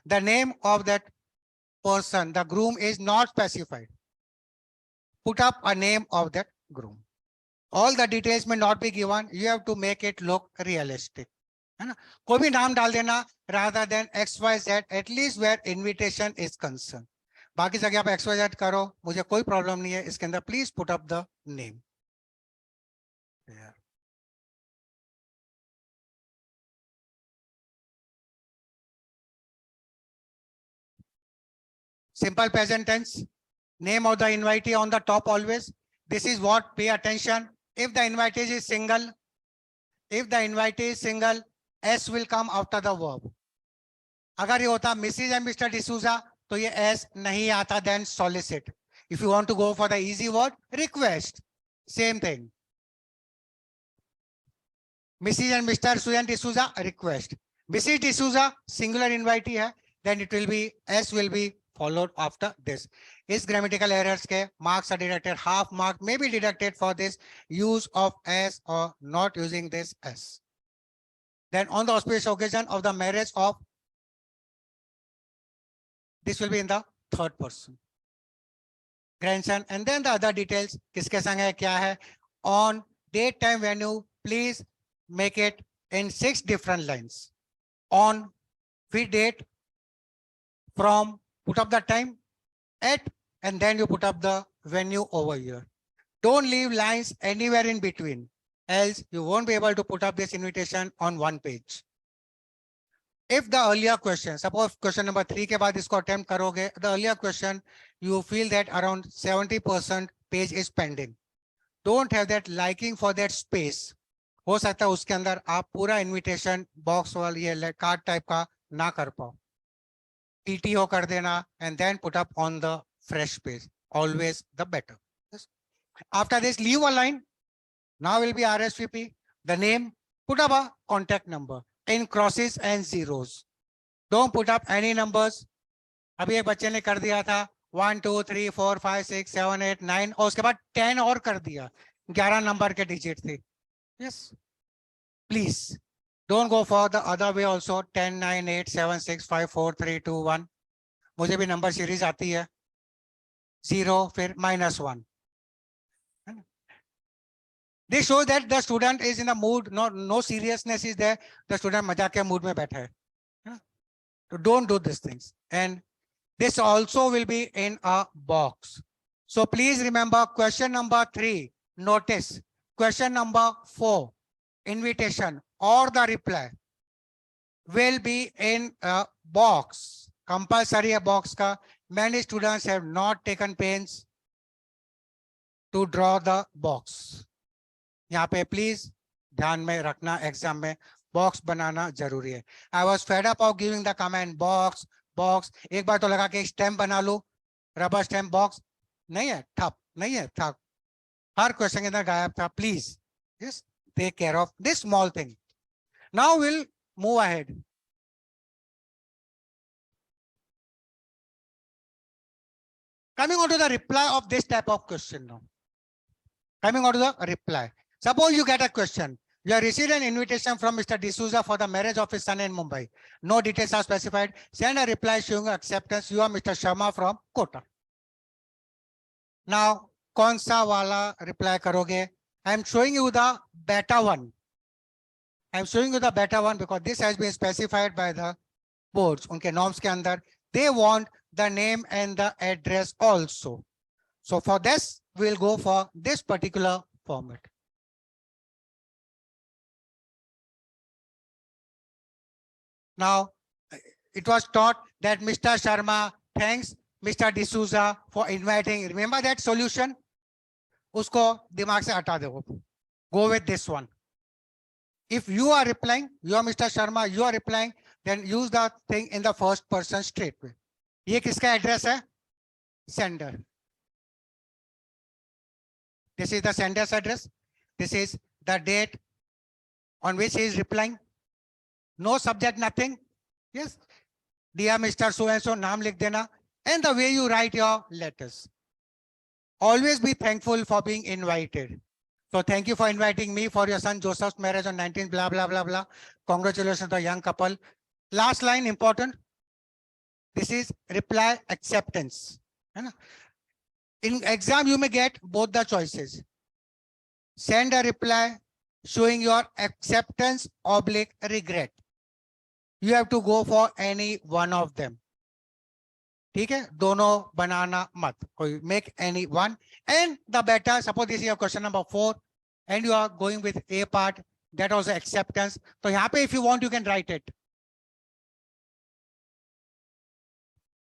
The name of that person, the groom, is not specified. Put up a name of that groom. All the details may not be given. You have to make it look realistic. है ना? कोई भी नाम डाल देना rather than XYZ, at least where invitation is concerned. बाकी जगह आप XYZ करो, मुझे कोई प्रॉब्लम नहीं है. इसके अंदर please put up the name. Yeah. Simple present tense. Name of the invitee on the top always. This is what, pay attention. If the invitee is single, S will come after the verb. अगर ये होता Mrs. and Mr. D'Souza, तो ये S नहीं आता, then solicit. If you want to go for the easy word, request. Same thing. Mrs. and Mr. Susan D'Souza, request. Mrs. D'Souza, singular invitee hai, then it will be, S will be followed after this. Is grammatical errors ke marks are deducted, half mark may be deducted for this use of S or not using this S. Then on the auspicious occasion of the marriage of, this will be in the third person. Grandson, and then the other details, kiske sang hai, kya hai. On date, time, venue, please make it in 6 different lines. On, which date, from, put up the time, at, and then you put up the venue over here. Don't leave lines anywhere in between, else you won't be able to put up this invitation on one page. If the earlier question, suppose question number 3 के बाद इसको attempt करोगे, the earlier question, you feel that around 70% page is pending. Don't have that liking for that space. हो सकता है उसके अंदर आप पूरा invitation box वाली ये card type का ना कर पाओ. PTO कर देना and then put up on the fresh page. Always the better. Yes. After this, leave a line. Now will be RSVP. The name, put up a contact number in crosses and zeros. Don't put up any numbers. अभी एक बच्चे ने कर दिया था 1 2 3 4 5 6 7 8 9 और उसके बाद 10 और कर दिया. 11 नंबर के डिजिट थे. Yes. Please don't go for the other way also. 10 9 8 7 6 5 4 3 2 1. मुझे भी नंबर सीरीज आती है. 0 फिर -1. This shows that the student is in a mood, no seriousness is there. The student मजाक के mood में बैठा है. So don't do these things. And this also will be in a box. So please remember question number 3. Notice question number 4. Invitation or the reply will be in a box. Compulsory a box ka. Many students have not taken pains to draw the box. यहाँ पे please ध्यान में रखना, exam में box बनाना जरूरी है. I was fed up of giving the comment box box. एक बार तो लगा के स्टैम्प बना लो, रबर स्टैम्प. बॉक्स नहीं है, ठप नहीं है, ठप. हर क्वेश्चन के अंदर गायब था. Please just take care of this small thing. Now will move ahead. Coming on to the reply of this type of question now. Coming on to the reply. Suppose you get a question. You have received an invitation from Mr. D'Souza for the marriage of his son in Mumbai. No details are specified. Send a reply showing acceptance. You are Mr. Sharma from Kota. Now, कौन सा वाला reply करोगे? I am showing you the better one. I am showing you the better one because this has been specified by the boards. उनके norms के अंदर they want the name and the address also. So for this, we'll go for this particular format. Now, it was taught that Mr. Sharma thanks Mr. D'Souza for inviting. Remember that solution? Usko dimag se hata do. Go with this one. If you are replying, you are Mr. Sharma, you are replying, then use the thing in the first person straight way. ये किसका address है? Sender. This is the sender's address. This is the date on which he is replying. No subject, nothing. Yes. Dear Mr. So and so, naam likh dena. And the way you write your letters. Always be thankful for being invited. So thank you for inviting me for your son Joseph's marriage on 19th, blah, blah, blah, blah. Congratulations to the young couple. Last line, important. This is reply acceptance. In exam, you may get both the choices. Send a reply showing your acceptance / regret. You have to go for any one of them. ठीक है, दोनों बनाना मत, कोई make any one. And the better, suppose this is your question number 4 and you are going with A part, that also acceptance. So यहाँ पे if you want, you can write it.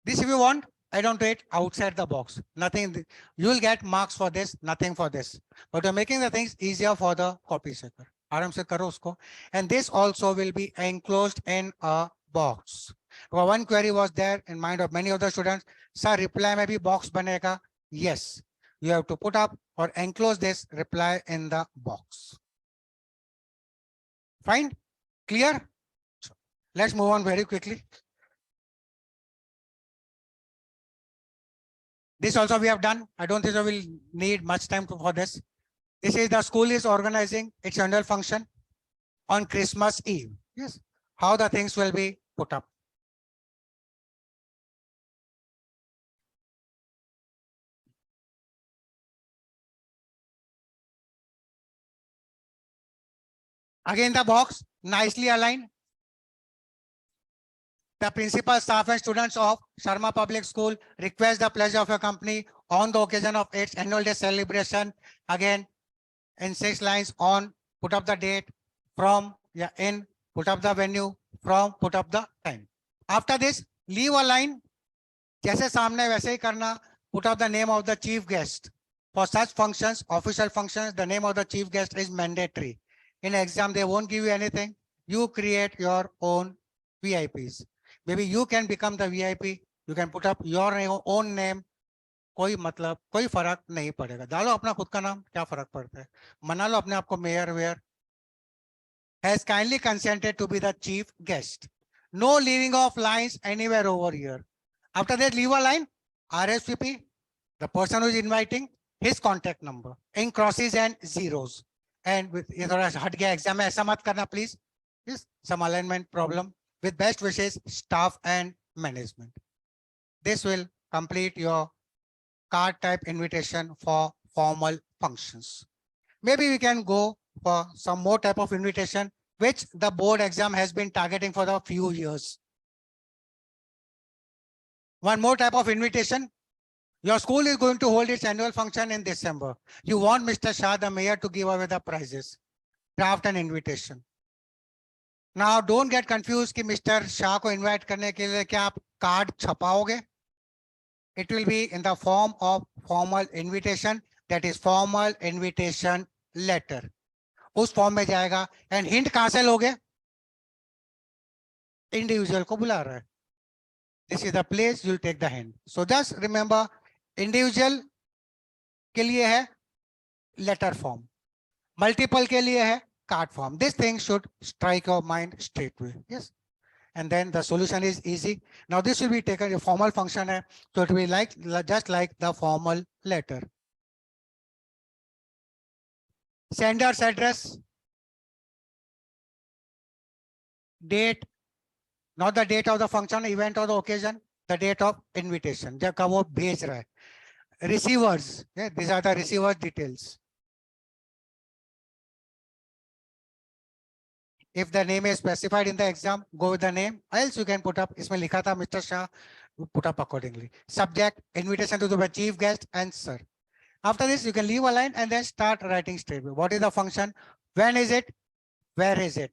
This if you want, I don't write outside the box. Nothing, you will get marks for this, nothing for this. But you're making the things easier for the copy checker. आराम से करो उसको. And this also will be enclosed in a box. One query was there in mind of many of the students. Sir, reply में भी box बनेगा? Yes. You have to put up or enclose this reply in the box. Fine? Clear? Let's move on very quickly. This also we have done. I don't think we will need much time for this. This is the school is organizing its annual function on Christmas Eve. Yes. How the things will be put up. Again, the box nicely aligned. The principal, staff and students of Sharma Public School request the pledge of your company on the occasion of its annual day celebration. Again, in 6 lines on, put up the date, from, yeah, in, put up the venue, from, put up the time. After this, leave a line. जैसे सामने वैसे ही करना. Put up the name of the chief guest. For such functions, official functions, the name of the chief guest is mandatory. In exam, they won't give you anything. You create your own VIPs. Maybe you can become the VIP. You can put up your own name. कोई मतलब कोई फर्क नहीं पड़ेगा. डालो अपना खुद का नाम, क्या फर्क पड़ता है. मना लो अपने आप को मेयर वेयर. Has kindly consented to be the chief guest. No leaving of lines anywhere over here. After that, leave a line. RSVP, the person who is inviting, his contact number in crosses and zeros. And with ये थोड़ा हट गया exam में, ऐसा मत करना please. Yes, some alignment problem. With best wishes, staff and management. This will complete your card type invitation for formal functions. Maybe we can go for some more type of invitation, which the board exam has been targeting for a few years. One more type of invitation. Your school is going to hold its annual function in December. You want Mr. Shah, the mayor, to give away the prizes. Draft an invitation. Now, don't get confused कि Mr. Shah को invite करने के लिए क्या आप card छपाओगे? It will be in the form of formal invitation, that is formal invitation letter. उस form में जाएगा. And hint कहाँ से लोगे? Individual को बुला रहा है. This is the place you'll take the hint. So just remember, individual के लिए है letter form. Multiple के लिए है card form. This thing should strike your mind straightway. Yes. And then the solution is easy. Now this will be taken a formal function. So it will be like just like the formal letter. Sender's address. date, not the date of the function, event or the occasion, the date of invitation, जब का वो भेज रहा है. Receivers, yeah, these are the receiver details. If the name is specified in the exam, go with the name. Else you can put up, इसमें लिखा था Mr. Shah, put up accordingly. Subject, invitation to the chief guest and sir. After this, you can leave a line and then start writing straight away. What is the function? When is it? Where is it?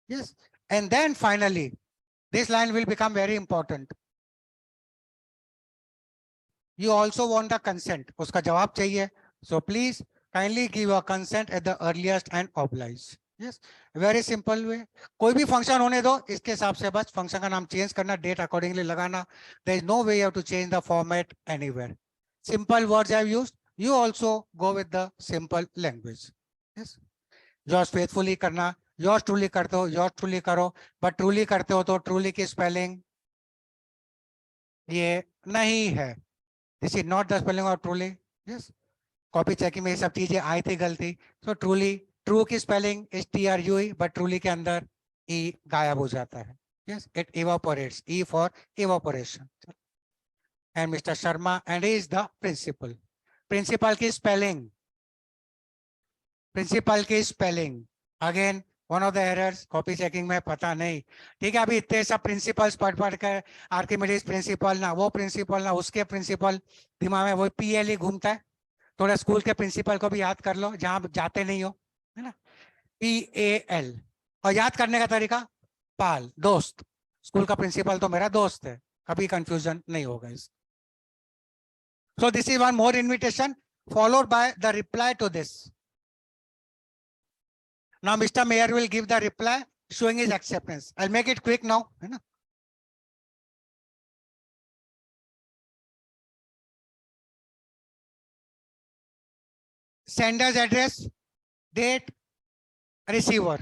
Yes. And then finally, this line will become very important. You also want the consent. उसका जवाब चाहिए. So please kindly give your consent at the earliest and oblige. Yes, very simple way. कोई भी function होने दो, इसके हिसाब से बस function का नाम change करना, date accordingly लगाना. There is no way you have to change the format anywhere. Simple words I have used. You also go with the simple language. Yes. Yours faithfully करना, yours truly करते हो, yours truly करो, but truly करते हो तो truly की spelling ये नहीं है. This is not the spelling of truly. Yes. Copy checking में ये सब चीजें आई थी गलती. So truly, true की spelling is TRUE, but truly के अंदर E गायब हो जाता है. Yes, it evaporates. E for evaporation. And Mr. Sharma, and he is the principal. Principal की spelling. Principal की spelling. Again, one of the errors, copy checking में पता नहीं. ठीक है, अभी इतने सब principals पढ़ कर आर्किमिडीज प्रिंसिपल ना वो प्रिंसिपल ना उसके प्रिंसिपल, दिमाग में वो PL ही घूमता है. थोड़ा स्कूल के प्रिंसिपल को भी याद कर लो जहां जाते नहीं हो, है ना. PAL. और याद करने का तरीका पाल, दोस्त. स्कूल का प्रिंसिपल तो मेरा दोस्त है, कभी कंफ्यूजन नहीं होगा इस. So this is one more invitation followed by the reply to this. Now Mr. Mayor will give the reply showing his acceptance. I'll make it quick now, है ना. Sender's address, date, receiver.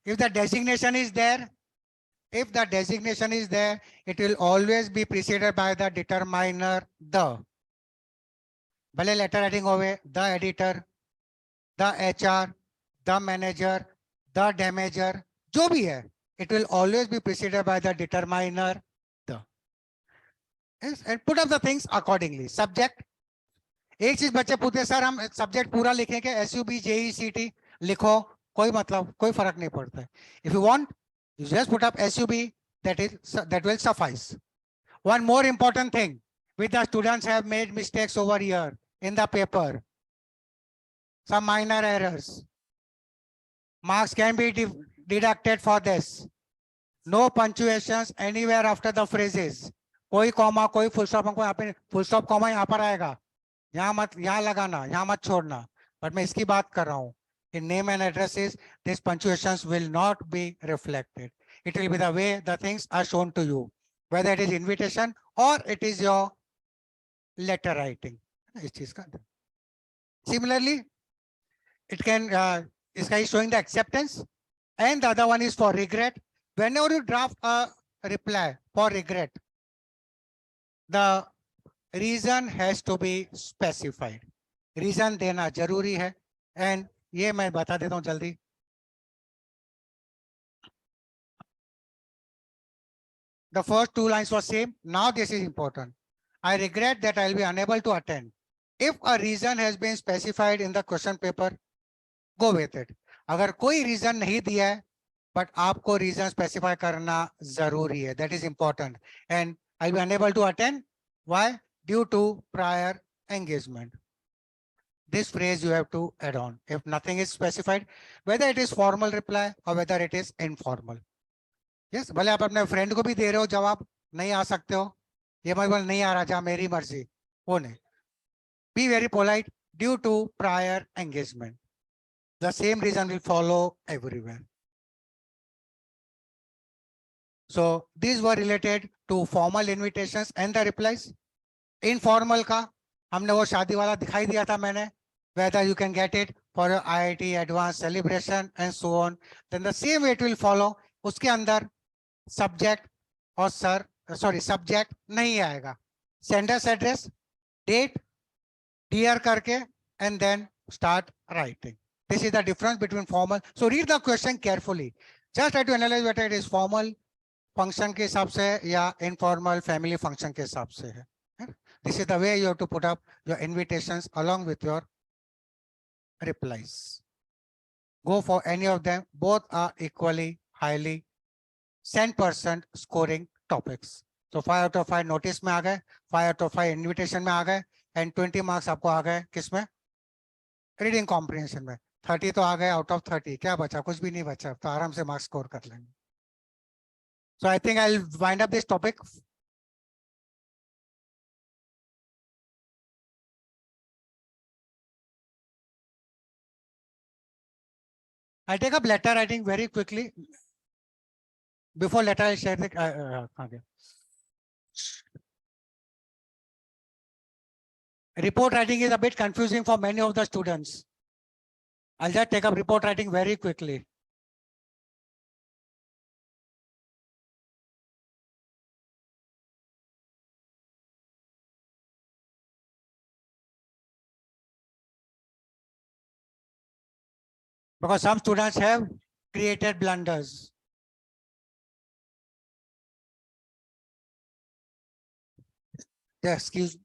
If the designation is there, it will always be preceded by the determiner the. भले letter heading होवे, the editor, the HR, the manager, the damager, जो भी है, it will always be preceded by the determiner the. Yes, and put up the things accordingly. Subject. एक चीज बच्चे पूछते sir हम सब्जेक्ट पूरा लिखेंगे SUB JECT लिखो, कोई मतलब कोई फर्क नहीं पड़ता है. If you want, you just put up SUB, that will suffice. One more important thing, which the students have made mistakes over here in the paper, some minor errors. Marks can be deducted for this. No punctuations anywhere after the phrases. कोई comma, कोई full stop, हमको यहाँ पे full stop comma यहाँ पर आएगा, यहाँ मत, यहाँ लगाना, यहाँ मत छोड़ना. बट मैं इसकी बात कर रहा हूँ. In name and addresses, these punctuations will not be reflected. It will be the way the things are shown to you, whether it is invitation or it is your letter writing. Similarly, it can, this guy is showing the acceptance, and the other one is for regret. Whenever you draft a reply for regret, the reason has to be specified. Reason देना जरूरी है, and ये मैं बता देता हूँ जल्दी. The first two lines were same. Now this is important. I regret that I will be unable to attend. If a reason has been specified in the question paper, go with it. अगर कोई reason नहीं दिया है, but आपको reason specify करना जरूरी है. That is important. And I will be unable to attend. Why? Due to prior engagement. This phrase you have to add on. If nothing is specified, whether it is formal reply or whether it is informal. Yes, भले आप अपने friend को भी दे रहे हो जवाब, नहीं आ सकते हो, ये मतलब नहीं आ रहा, जहाँ मेरी मर्जी, वो नहीं. Be very polite due to prior engagement. The same reason will follow everywhere. So these were related to formal invitations and the replies. Informal का हमने वो शादी वाला दिखाई दिया था मैंने, whether you can get it for your IIT advanced celebration and so on. Then the same way it will follow. उसके अंदर subject और subject नहीं आएगा. Sender's address, date, dear करके, and then start writing. This is the difference between formal. So read the question carefully. Just try to analyze whether it is formal function के हिसाब से या informal family function के हिसाब से है. This is the way you have to put up your invitations along with your replies. Go for any of them. Both are equally highly 100% scoring topics. So 5 out of 5 notice में आ गए, 5 out of 5 invitation में आ गए, and 20 marks आपको आ गए किसमें? Reading comprehension में. 30 तो आ गए out of 30. क्या बचा? कुछ भी नहीं बचा. तो आराम से marks score कर लेंगे. So I think I'll wind up this topic. I'll take up letter writing very quickly. Before letter, I'll share the report writing is a bit confusing for many of the students. I'll just take up report writing very quickly. Because some students have created blunders. Yeah, excuse.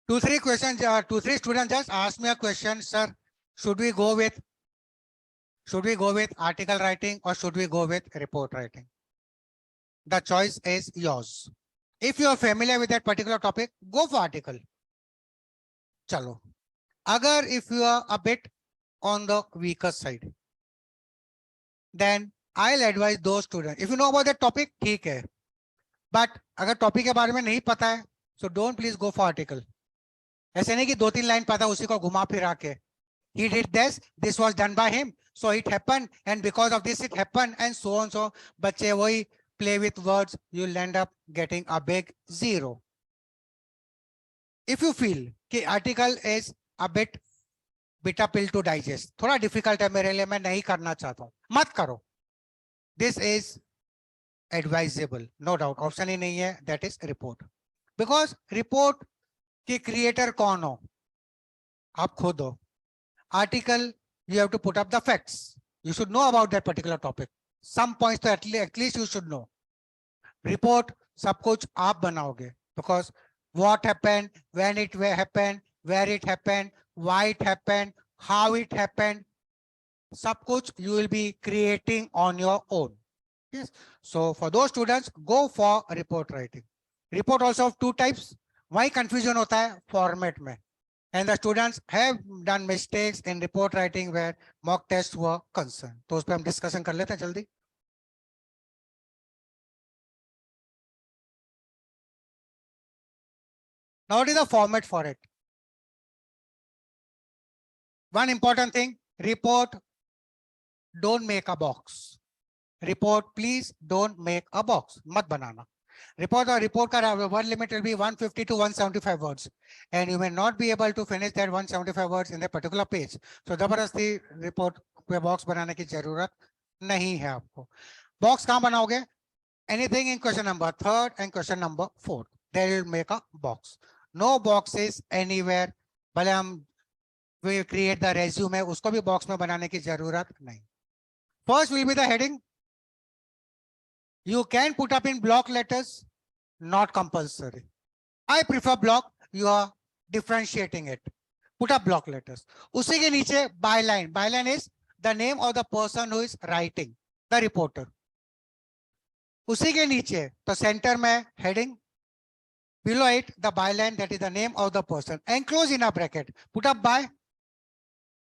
Two, three questions, 2-3 students just asked me a question, sir, should we go with article writing or should we go with report writing? The choice is yours. If you are familiar with that particular topic, go for article. Chalo. Agar if you are a bit on the weaker side, then I'll advise those students. If you know about that topic, ठीक है. But अगर topic के बारे में नहीं पता है, so don't please go for article. ऐसे नहीं कि 2-3 लाइन पता उसी को घुमा फिरा के. He did this was done by him, so it happened, and because of this it happened, and so on. So बच्चे वही play with words, you'll end up getting a big 0. If you feel कि article is a bit bitter pill to digest, थोड़ा difficult है मेरे लिए, मैं नहीं करना चाहता हूँ, मत करो. This is advisable, no doubt. Option ही नहीं है, that is report. Because report की creator कौन हो? आप खुद हो. Article, you have to put up the facts. You should know about that particular topic. Some points to at least you should know. Report, सब कुछ आप बनाओगे. Because what happened, when it happened, where it happened, why it happened, how it happened, सब कुछ you will be creating on your own. Yes. So for those students, go for report writing. Report also of 2 types. Why confusion होता है format में. And the students have done mistakes in report writing where mock tests were concerned. तो उस पर हम discussion कर लेते हैं जल्दी. Now what is the format for it? One important thing, report, don't make a box. Report, please don't make a box. मत बनाना. Report का word limit will be 150 to 175 words, and you may not be able to finish that 175 words in a particular page. So जबरदस्ती report पे box बनाने की जरूरत नहीं है आपको. Box कहाँ बनाओगे? Anything in question number 3rd and question number 4th, they will make a box. No boxes anywhere. भले हम will create the resume, उसको भी box में बनाने की जरूरत नहीं. First will be the heading. You can put up in block letters, not compulsory. I prefer block. You are differentiating it. Put up block letters. उसी के नीचे byline. Byline is the name of the person who is writing, the reporter. उसी के नीचे तो center में heading. Below it, the byline, that is the name of the person. Enclose in a bracket. Put up by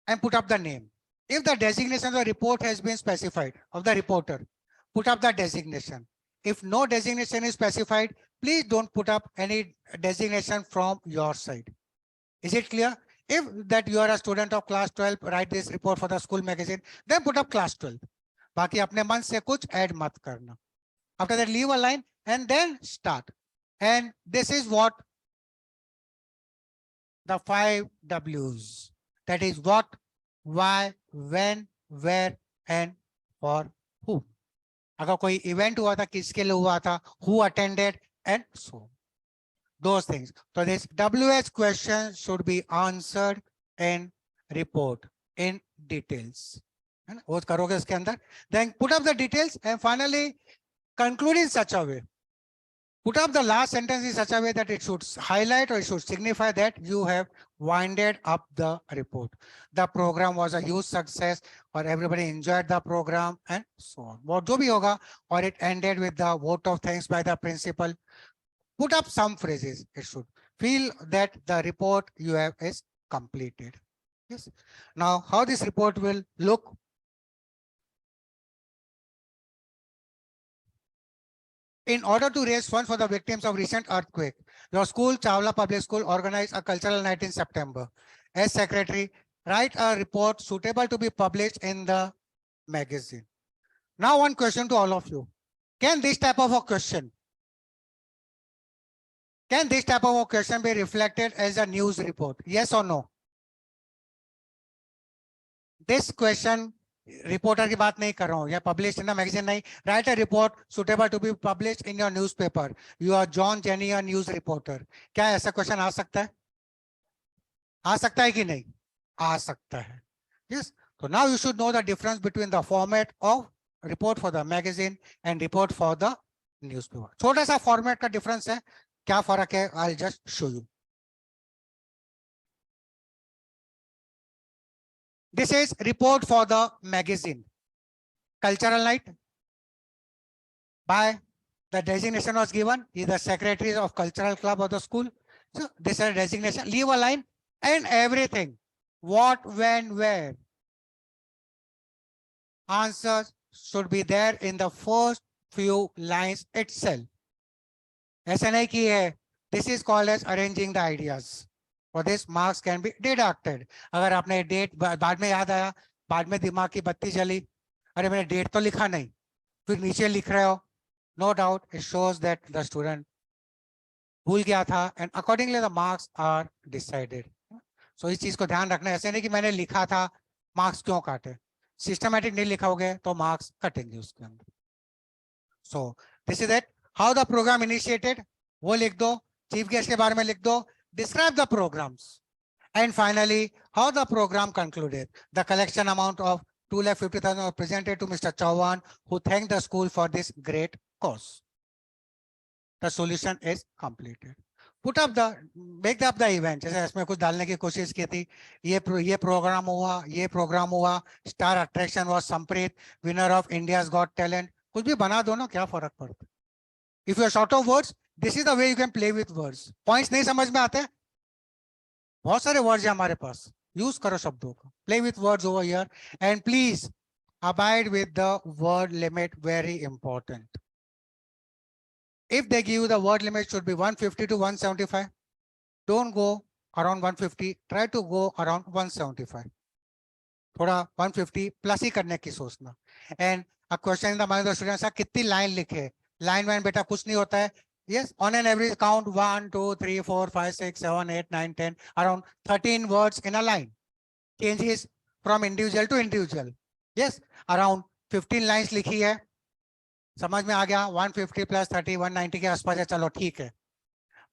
and put up the name. If the designation of the report has been specified of the reporter, put up the designation. If no designation is specified, please don't put up any designation from your side. Is it clear? If that you are a student of class 12, write this report for the school magazine, then put up class 12. बाकी अपने मन से कुछ add मत करना. After that, leave a line and then start. And this is what the 5 W's. That is what, why, when, where, and for who. अगर कोई event हुआ था, किसके लिए हुआ था, who attended, and so. those things. So this WH question should be answered in report in details. है ना? वो करोगे इसके अंदर. Then put up the details and finally conclude in such a way. Put up the last sentence in such a way that it should highlight or it should signify that you have winded up the report. The program was a huge success, or everybody enjoyed the program, and so on. What do bhi hoga, or it ended with the vote of thanks by the principal. Put up some phrases. It should feel that the report you have is completed. Yes. Now, how this report will look? In order to raise funds for the victims of recent earthquake, your school, Chawla Public School, organized a cultural night in September. As secretary, write a report suitable to be published in the magazine. Now, one question to all of you. Can this type of a question be reflected as a news report? Yes or no? This question, reporter की बात नहीं कर रहा हूँ, या published in the magazine नहीं. Write a report suitable to be published in your newspaper. You are John Jenny, a news reporter. क्या ऐसा question आ सकता है? आ सकता है कि नहीं? आ सकता है. Yes. So now you should know the difference between the format of report for the magazine and report for the newspaper. छोटा सा format का difference है. क्या फर्क है? I'll just show you. This is report for the magazine. Cultural night. By the designation was given. He is the secretary of cultural club of the school. So this is a designation. Leave a line and everything. What, when, where. Answers should be there in the first few lines itself. ऐसा नहीं कि है. This is called as arranging the ideas. For this, marks can be deducted. अगर आपने date बाद में याद आया, बाद में दिमाग की बत्ती जली, अरे मैंने डेट तो लिखा नहीं, फिर नीचे लिख रहे हो, no doubt it shows that the student भूल गया था, and accordingly the marks are decided. So इस चीज को ध्यान रखना. ऐसे नहीं कि मैंने लिखा था, मार्क्स क्यों काटे. सिस्टमैटिक नहीं लिखा होगे तो मार्क्स कटेंगे उसके अंदर. So this is it. How the program initiated, वो लिख दो. चीफ गेस्ट के बारे में लिख दो. Describe the programs. And finally, how the program concluded. The collection amount of 2,50,000 was presented to Mr. Chauhan, who thanked the school for this great cause. The solution is completed. Put up the, make up the event. जैसे इसमें कुछ डालने की कोशिश की थी. ये program हुआ. Star attraction was Sampreet, winner of India's Got Talent. कुछ भी बना दो ना, क्या फर्क पड़ता. If you are short of words, this is the way you can play with words. Points नहीं समझ में आते, बहुत सारे words हैं हमारे पास, use करो शब्दों को. Play with words over here and please abide with the word limit, very important. If they give you the word limit should be 150 to 175, don't go around 150, try to go around 175. थोड़ा 150 plus ही करने की सोचना. And a question in the mind of the students, कितनी line लिखे. Line line बेटा कुछ नहीं होता है. Yes, on an average count 1, 2, 3, 4, 5, 6, 7, 8, 9, 10, around 13 words in a line. Changes from individual to individual. Yes, around 15 lines लिखी है. समझ में आ गया. 150 plus 30, 190 के आसपास है. चलो ठीक है.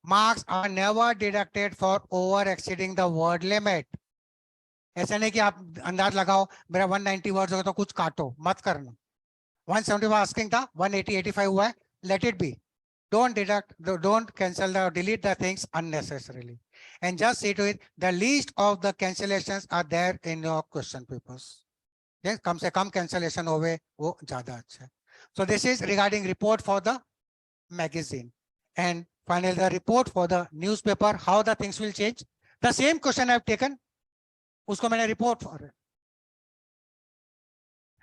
Marks are never deducted for over exceeding the word limit. ऐसा नहीं कि आप अंदाज लगाओ मेरा 190 वर्ड्स होगा तो कुछ काटो, मत करना. 175 आस्किंग था, 180 85 हुआ है, let it be. Don't deduct, don't cancel or delete the things unnecessarily. And just see to it, the least of the cancellations are there in your question papers. Yes, कम से कम cancellation होवे वो ज़्यादा अच्छा है. So this is regarding report for the magazine. And finally, the report for the newspaper, how the things will change. The same question I've taken, उसको मैंने report for.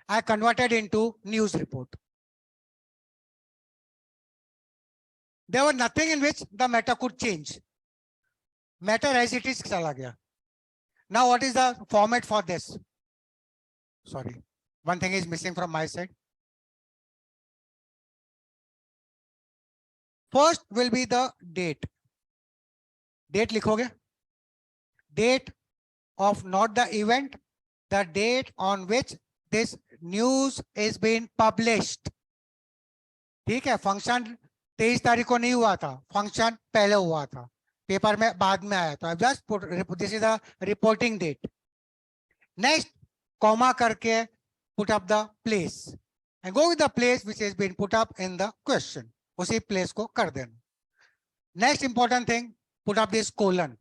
I converted into news report. There was nothing in which the matter could change. Matter as it is chala gaya. Now what is the format for this? Sorry, one thing is missing from my side. First will be the date. Date लिखोगे. Date of not the event, the date on which this news is being published. ठीक है, function 23 तारीख को नहीं हुआ था, function पहले हुआ था, पेपर में बाद में आया, तो I just put this is the reporting date. Next comma करके put up the place and go with the place which has been put up in the question. उसी प्लेस को कर देना. Next important thing, put up this colon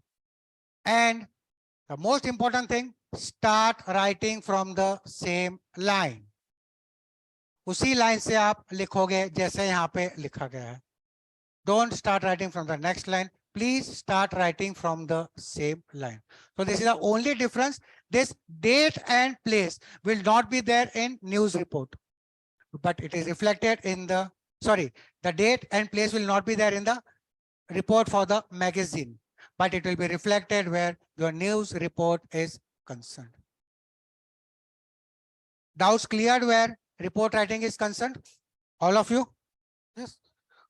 and the most important thing, start writing from the same line. उसी line से आप लिखोगे जैसे यहाँ पे लिखा गया है. Don't start writing from the next line. Please start writing from the same line. So this is the only difference. This date and place will not be there in news report, but it is reflected in the, sorry, the date and place will not be there in the report for the magazine, but it will be reflected where your news report is concerned. Doubts cleared where report writing is concerned? All of you? Yes.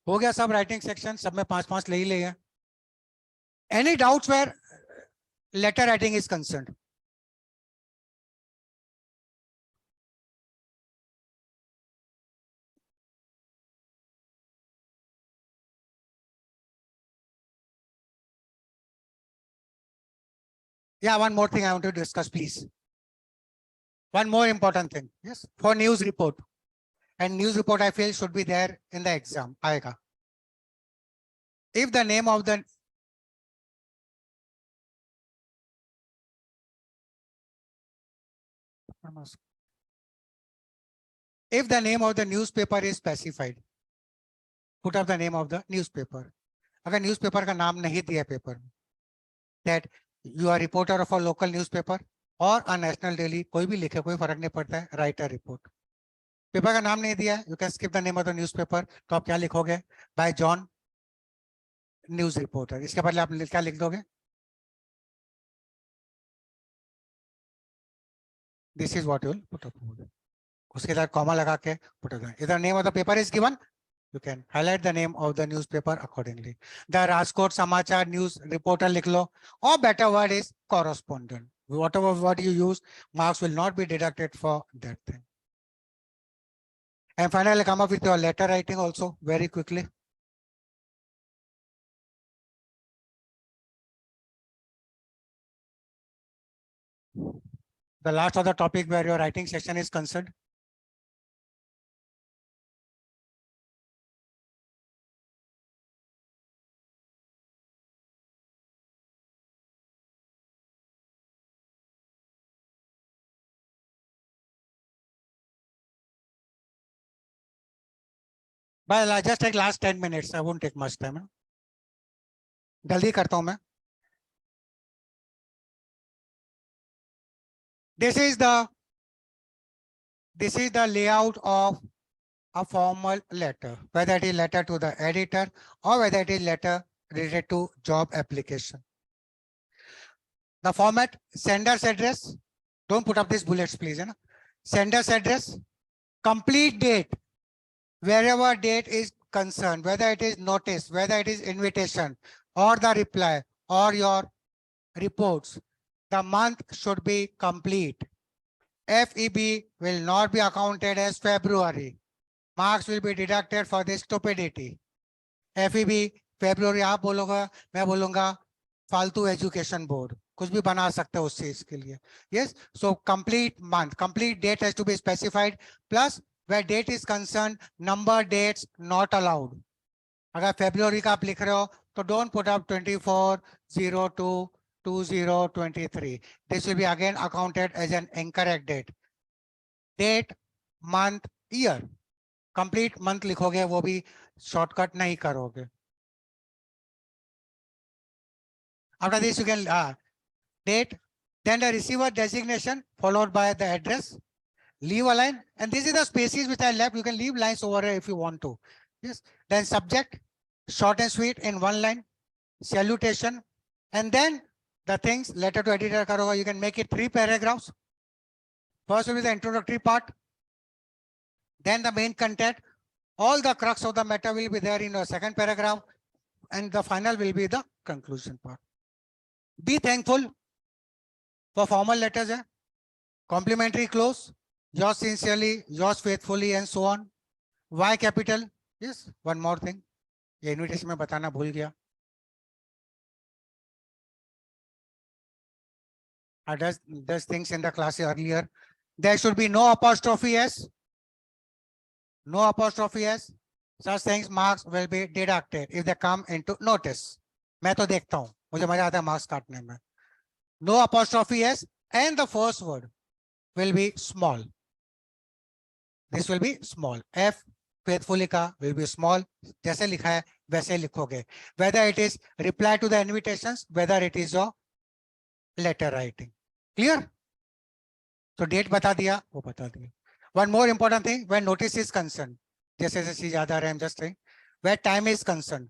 हो गया सब writing section, सब में 5-5 ले ही ले. Any doubts where letter writing is concerned? Yeah, one more thing I want to discuss, please. One more important thing. Yes, for news report. And news report I feel should be there in the exam. आएगा. If the name of the newspaper is specified, put up the name of the newspaper. अगर newspaper का नाम नहीं दिया paper में, that you are reporter of a local newspaper or a national daily, कोई भी लिखे, कोई फर्क नहीं पड़ता है, write a report. पेपर का नाम नहीं दिया है, you can skip the name of the newspaper. तो आप क्या लिखोगे? By John news reporter. इसके बदले आप क्या लिख दोगे? This is what you will put up. उसके साथ कॉमा लगा के पुट अप. इधर name of the paper is given, you can highlight the name of the newspaper accordingly. The Rajkot Samachar news reporter लिख लो, or better word is correspondent. Whatever word you use, marks will not be deducted for that thing. And finally, come up with your letter writing also very quickly. The last of the topic where your writing section is concerned. But I'll just take last 10 minutes. I won't take much time. जल्दी करता हूं मैं. This is the layout of a formal letter, whether it is letter to the editor or whether it is letter related to job application. The format: sender's address. Don't put up these bullets, please. Sender's address, complete date, wherever date is concerned, whether it is notice, whether it is invitation, or the reply, or your reports, the month should be complete. FEB will not be accounted as February. Marks will be deducted for this stupidity. FEB February आप बोलोगा, मैं बोलूंगा फालतू education board, कुछ भी बना सकते हो उस चीज के लिए. Yes, so complete month, complete date has to be specified, plus where date is concerned, number dates not allowed. अगर February का आप लिख रहे हो तो don't put up 24/02/2023. This will be again accounted as an incorrect date. Date, month, year. Complete month लिखोगे, वो भी shortcut नहीं करोगे. After this you can date, then the receiver designation followed by the address. Leave a line, and this is the spaces which I left. You can leave lines over here if you want to. Yes. Then subject, short and sweet in one line. Salutation, and then the things letter to editor karoga. You can make it 3 paragraphs. First will be the introductory part, then the main content. All the crux of the matter will be there in your second paragraph, and the final will be the conclusion part. Be thankful for formal letters. Complimentary close, yours sincerely, yours faithfully, and so on. Why capital? Yes, one more thing. ये invitation में बताना भूल गया. I does things in the class earlier. There should be no apostrophe s. No apostrophe s. Such things marks will be deducted if they come into notice. मैं तो देखता हूँ, मुझे मजा आता है marks काटने में. No apostrophe s and the first word will be small. This will be small. F faithfully का will be small. जैसे लिखा है वैसे लिखोगे. Whether it is reply to the invitations, whether it is your letter writing. Clear? So date बता दिया, वो बता दिया. One more important thing, when notice is concerned, जैसे जैसे चीज याद आ रहा है, I'm just saying, where time is concerned.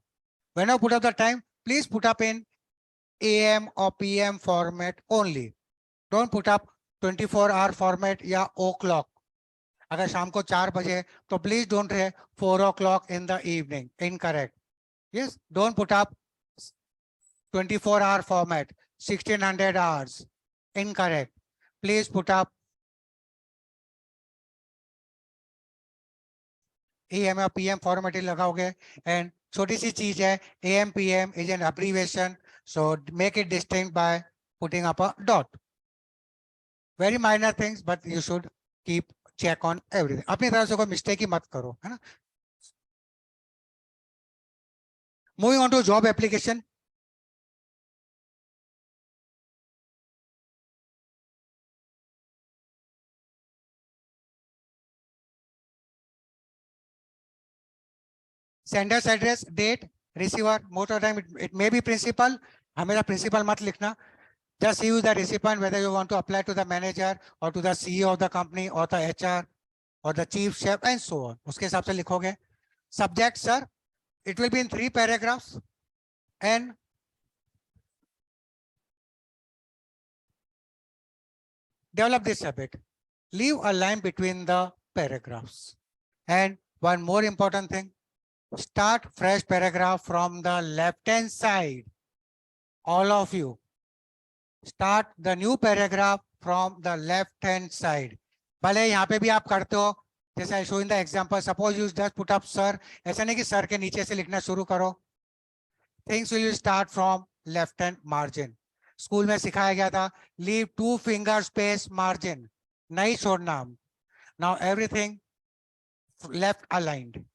When I put up the time, please put up in AM or PM format only. Don't put up 24-hour format या o'clock. अगर शाम को 4 बजे तो प्लीज डोंट है 4 o'clock in the evening. Incorrect. Yes, don't put up 24-hour format 1600 hours. Incorrect. Please put up AM or PM format ही लगाओगे. And छोटी सी चीज है, AM PM is an abbreviation, so make it distinct by putting up a dot. Very minor things, but you should keep check on everything. अपनी तरफ से कोई mistake ही मत करो, है ना? Moving on to job application. Sender's address, date, receiver. Most of the time it may be principal. हमेशा principal मत लिखना. Just use the recipient whether you want to apply to the manager or to the CEO of the company or the HR or the chief chef and so on. उसके हिसाब से लिखोगे. Subject, sir, it will be in 3 paragraphs and develop this habit. Leave a line between the paragraphs. And one more important thing, start fresh paragraph from the left-hand side. All of you, start the new paragraph from the left-hand side. भले यहाँ पे भी आप करते हो, जैसे I show in the example, suppose you just put up sir, ऐसा नहीं कि sir के नीचे से लिखना शुरू करो. Things will start from left-hand margin. School में सिखाया गया था, leave 2 finger space margin, नहीं छोड़ना. Now everything left aligned.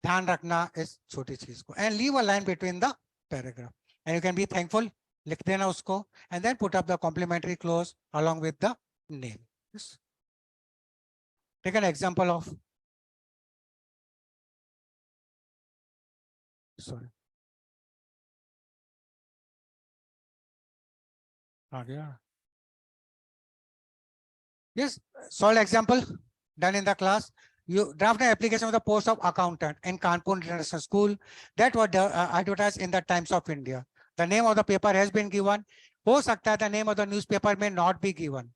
ध्यान रखना इस छोटी चीज को. And leave a line between the paragraph. And you can be thankful. लिख देना उसको. And then put up the complimentary clause along with the name. Yes. Take an example of. Sorry. Yes, solid example done in the class. You draft an application for the post of accountant in Kanpur International School that was advertised in the Times of India. The name of the paper has been given. हो सकता है the name of the newspaper may not be given.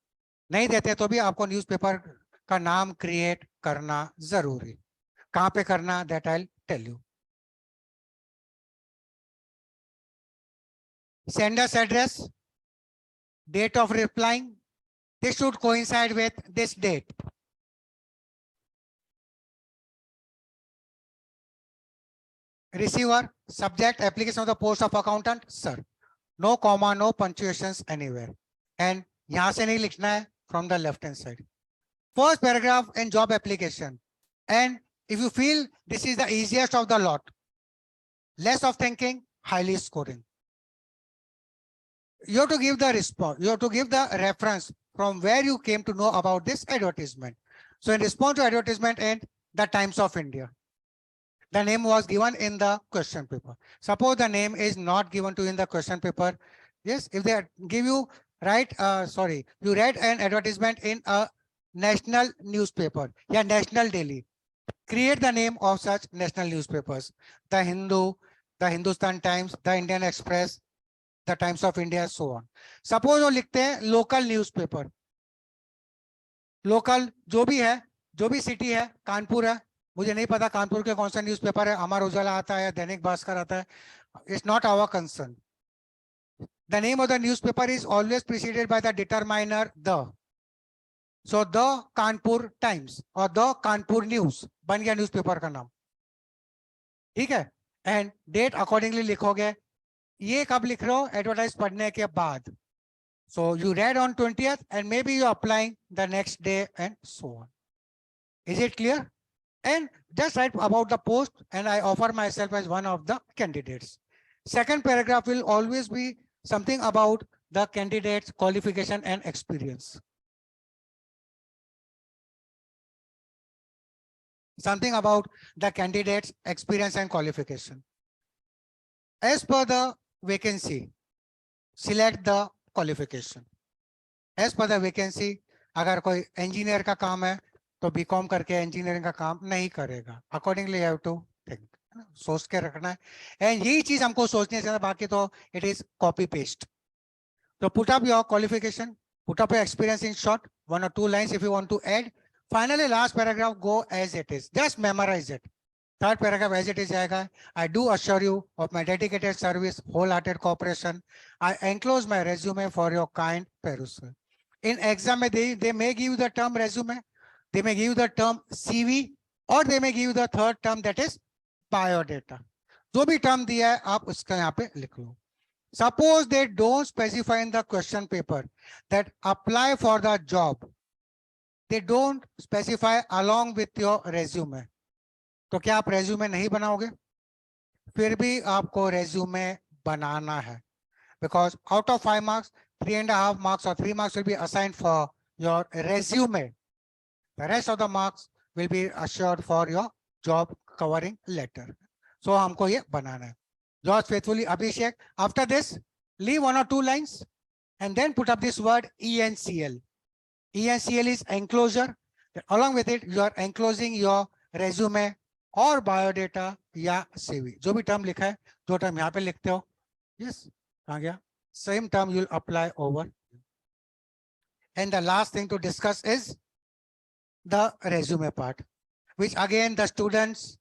नहीं देते तो भी आपको newspaper का नाम create करना जरूरी. कहाँ पे करना that I'll tell you. Sender's address, date of replying. This should coincide with this date. Receiver, subject, application of the post of accountant, sir. No comma, no punctuations anywhere. And यहाँ से नहीं लिखना है, from the left hand side. First paragraph in job application. And if you feel this is the easiest of the lot, less of thinking, highly scoring. You have to give the response. You have to give the reference from where you came to know about this advertisement. So in response to advertisement in the Times of India, the name was given in the question paper. Suppose the name is not given to you in the question paper. Yes, if they give you, right, you read an advertisement in a national newspaper, yeah, national daily. Create the name of such national newspapers. The Hindu, the Hindustan Times, the Indian Express, the Times of India, so on. Suppose वो लिखते हैं local newspaper. Local जो भी है, जो भी city है, कानपुर है. मुझे नहीं पता कानपुर के कौन सा न्यूज़पेपर है. अमर उजाला आता है, दैनिक भास्कर आता है. It's not our concern. The name of the newspaper is always preceded by the determiner the. So the Kanpur Times or the Kanpur News बन गया न्यूज़पेपर का नाम. ठीक है. एंड डेट अकॉर्डिंगली लिखोगे। ये कब लिख रहे हो? एडवर्टाइज पढ़ने के बाद। So you read on 20th and maybe you're applying the next day and so on. Is it clear? And just write about the post and I offer myself as one of the candidates. Second paragraph will always be something about the candidate's qualification and experience. Something about the candidate's experience and qualification. As per the vacancy, select the qualification. As per the vacancy, अगर कोई engineer का काम है तो BCom करके engineering का काम नहीं करेगा. अकॉर्डिंगली हैव टू थिंक, सोच के रखना है. एंड यही चीज हमको सोचने से, बाकी तो इट इज कॉपी पेस्ट. तो put up your qualification, put up your experience in short, 1 or 2 lines if you want to add. Finally, last paragraph, go as it is. Just memorize it. Third paragraph as it is जाएगा. I do assure you of my dedicated service, wholehearted cooperation. I enclose my resume for your kind perusal. In exam में they may give you the term resume, they may give you the term CV, or they may give you the third term that is biodata. जो भी term दिया है आप उसका यहाँ पे लिख लो. Suppose they don't specify in the question paper that apply for the job. They don't specify along with your resume. तो क्या आप resume नहीं बनाओगे? फिर भी आपको resume बनाना है. Because out of 5 marks, 3.5 marks or 3 marks will be assigned for your resume. The rest of the marks will be assured for your job covering letter. So हमको ये बनाना है. Yours faithfully, Abhishek. After this, leave 1 or 2 lines and then put up this word ENCL. ENCL is enclosure. Along with it, you are enclosing your resume or biodata या CV. जो भी term लिखा है, जो term यहाँ पे लिखते हो, yes, कहाँ गया? Same term you'll apply over. And the last thing to discuss is the resume part, which again the students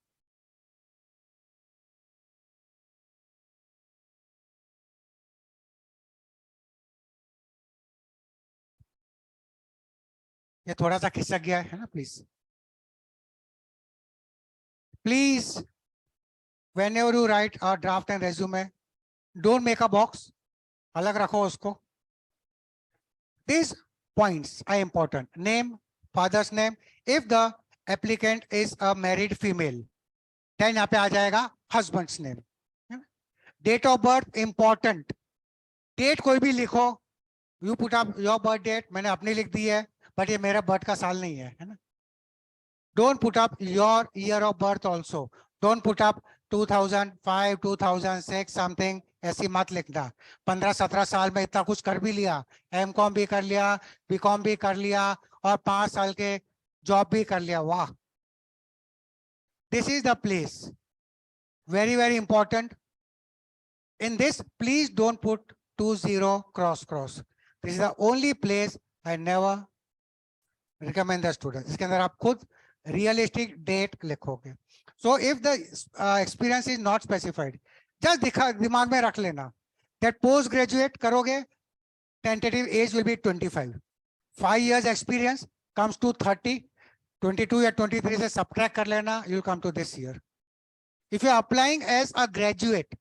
ये थोड़ा सा खिसक गया है ना, please whenever you write a draft and resume, don't make a box, अलग रखो उसको. These points are important. Name, father's name. If the applicant is a married female, then यहाँ पे आ जाएगा husband's name. Date of birth important. Date कोई भी लिखो. You put up your birth date. मैंने अपनी लिख दी है, but ये मेरा birth का साल नहीं है, है ना? Don't put up your year of birth also. Don't put up 2005, 2006 something. ऐसी मत लिखना. 15-17 साल में इतना कुछ कर भी लिया, M.Com भी कर लिया, B.Com भी कर लिया और 5 साल के जॉब भी कर लिया. वाह. This is the place. Very, very important. In this, please don't put 20 cross. This is the only place I never recommend the students. इसके अंदर आप खुद realistic date लिखोगे. So if the experience is not specified, just दिमाग में रख लेना that postgraduate करोगे, tentative age will be 25. 5 years experience comes to 30. 22 या 23 से subtract कर लेना, you'll come to this year. If you are applying as a graduate,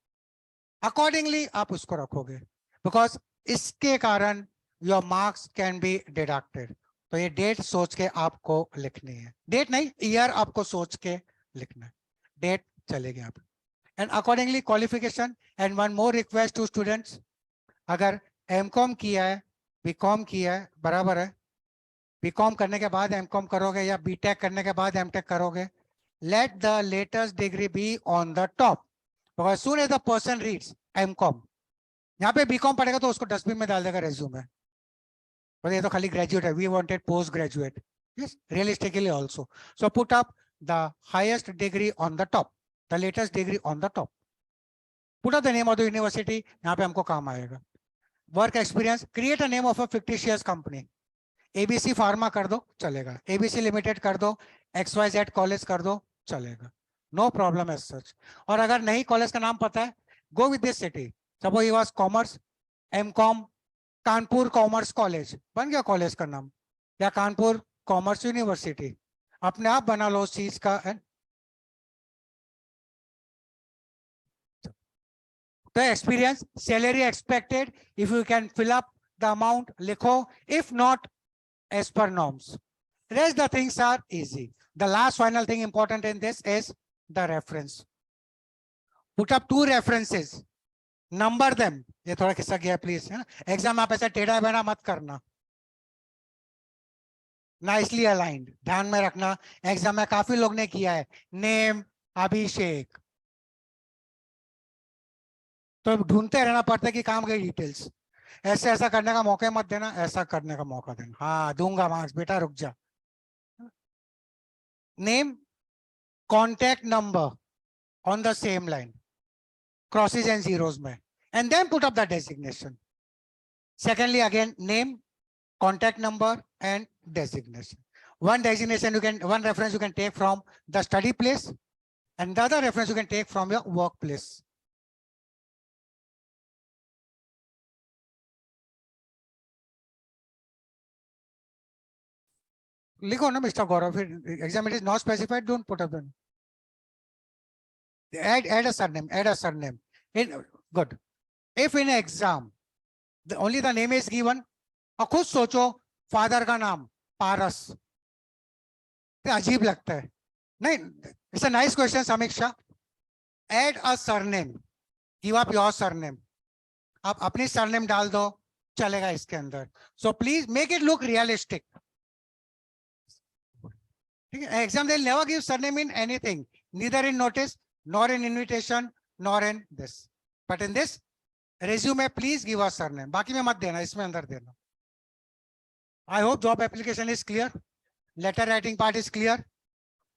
accordingly आप उसको रखोगे, because इसके कारण your marks can be deducted. तो ये डेट सोच के आपको लिखनी है. डेट नहीं, ईयर आपको सोच के लिखना है. डेट चलेगी आप. And accordingly qualification. And one more request to students, अगर M.Com किया है, B.Com किया है, बराबर है. B.Com करने के बाद M.Com करोगे या B.Tech करने के बाद M.Tech करोगे, let the latest degree be on the top. Because as soon as the person reads M.Com, यहाँ पे B.Com पढ़ेगा तो उसको डस्टबिन में डाल देगा रेज्यूमे. But ये तो खाली graduate है. We wanted postgraduate. Yes, realistically also. So put up the highest degree on the top, the latest degree on the top. Put up the name of the university. यहाँ पे हमको काम आएगा. Work experience. Create a name of a fictitious company. ABC Pharma कर दो, चलेगा. ABC Limited कर दो, XYZ College कर दो, चलेगा. No problem as such. और अगर नहीं कॉलेज का नाम पता है, go with this city. Suppose he was commerce, M.Com, Kanpur commerce college बन गया कॉलेज का नाम, या कानपुर कॉमर्स यूनिवर्सिटी. अपने आप बना लो उस चीज का. The experience, salary expected, if you can fill up the amount, likho. If not, as per norms. Rest the things are easy. The last final thing important in this is the reference. Put up 2 references. Number them. ये थोड़ा किस्सा गया please, है ना. Exam आप ऐसा टेढ़ा बेढ़ा मत करना. नाइसली अलाइंड, ध्यान में रखना. एग्जाम में काफी लोग ने किया है. नेम अभिषेक, तो ढूंढते रहना पड़ता है कि काम गई डिटेल्स. ऐसे ऐसा करने का मौका मत देना, ऐसा करने का मौका देना. हाँ दूंगा मार्क्स, बेटा रुक जा. Name, contact number on the same line, crosses and zeros mein, and then put up the designation. Secondly, again, name, contact number, and designation. One designation you can, one reference you can take from the study place, and the other reference you can take from your workplace. लिखो ना mister गौरव, फिर exam it is not specified, don't put up the add a surname in good. If in exam only the name is given, और खुद सोचो father का नाम पारस, तो अजीब लगता है नहीं. It's a nice question Samiksha. Add a surname, give up your surname. आप अपनी सरनेम डाल दो, चलेगा इसके अंदर. So please make it look realistic. ठीक है. Exam they never give surname in anything, neither in notice nor in invitation nor in this, but in this resume please give us surname. बाकी में मत देना, इसमें अंदर देना. I hope job application is clear. Letter writing part is clear.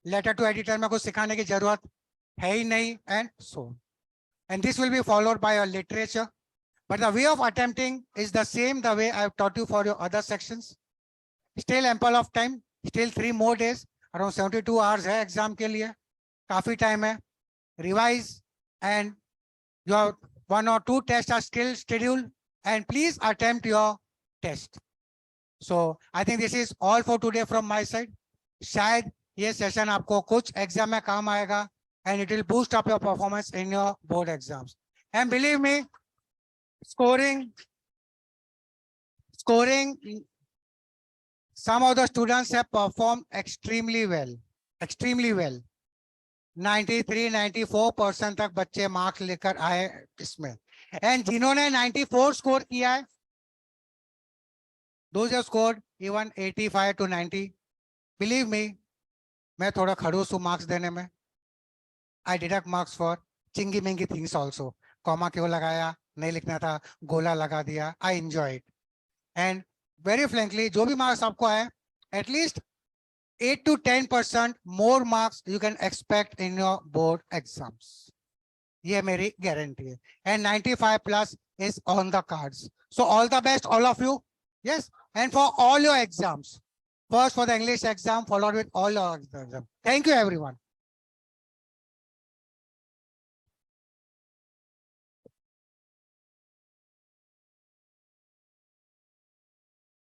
Letter to editor में कुछ सिखाने की जरूरत है ही नहीं, and so on. And this will be followed by a literature. But the way of attempting is the same the way I have taught you for your other sections. Still ample of time. Still 3 more days. Around 72 hours है exam के लिए. काफी time है. Revise, and your 1 or 2 tests are still scheduled, and please attempt your test. So I think this is all for today from my side. शायद ये session आपको कुछ exam में काम आएगा, and it will boost up your performance in your board exams. And believe me, scoring, some of the students have performed extremely well. 93-94% तक बच्चे marks लेकर आए इसमें. एंड जिन्होंने 94 स्कोर किया है, those have scored even 85 to 90. Believe me, मैं थोड़ा खड़ूस हूँ मार्क्स देने में. I deduct marks for चिंगी मिंगी थिंग्स also. कॉमा क्यों लगाया, नहीं लिखना था, गोला लगा दिया. I enjoy it. And very frankly, जो भी मार्क्स आपको आए, at least 8 to 10% more marks you can expect in your board exams. ये मेरी guarantee है. And 95 plus is on the cards. So all the best, all of you. Yes. And for all your exams. First for the English exam, followed with all your exams. Thank you, everyone.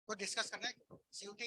तो discuss करना है CUT.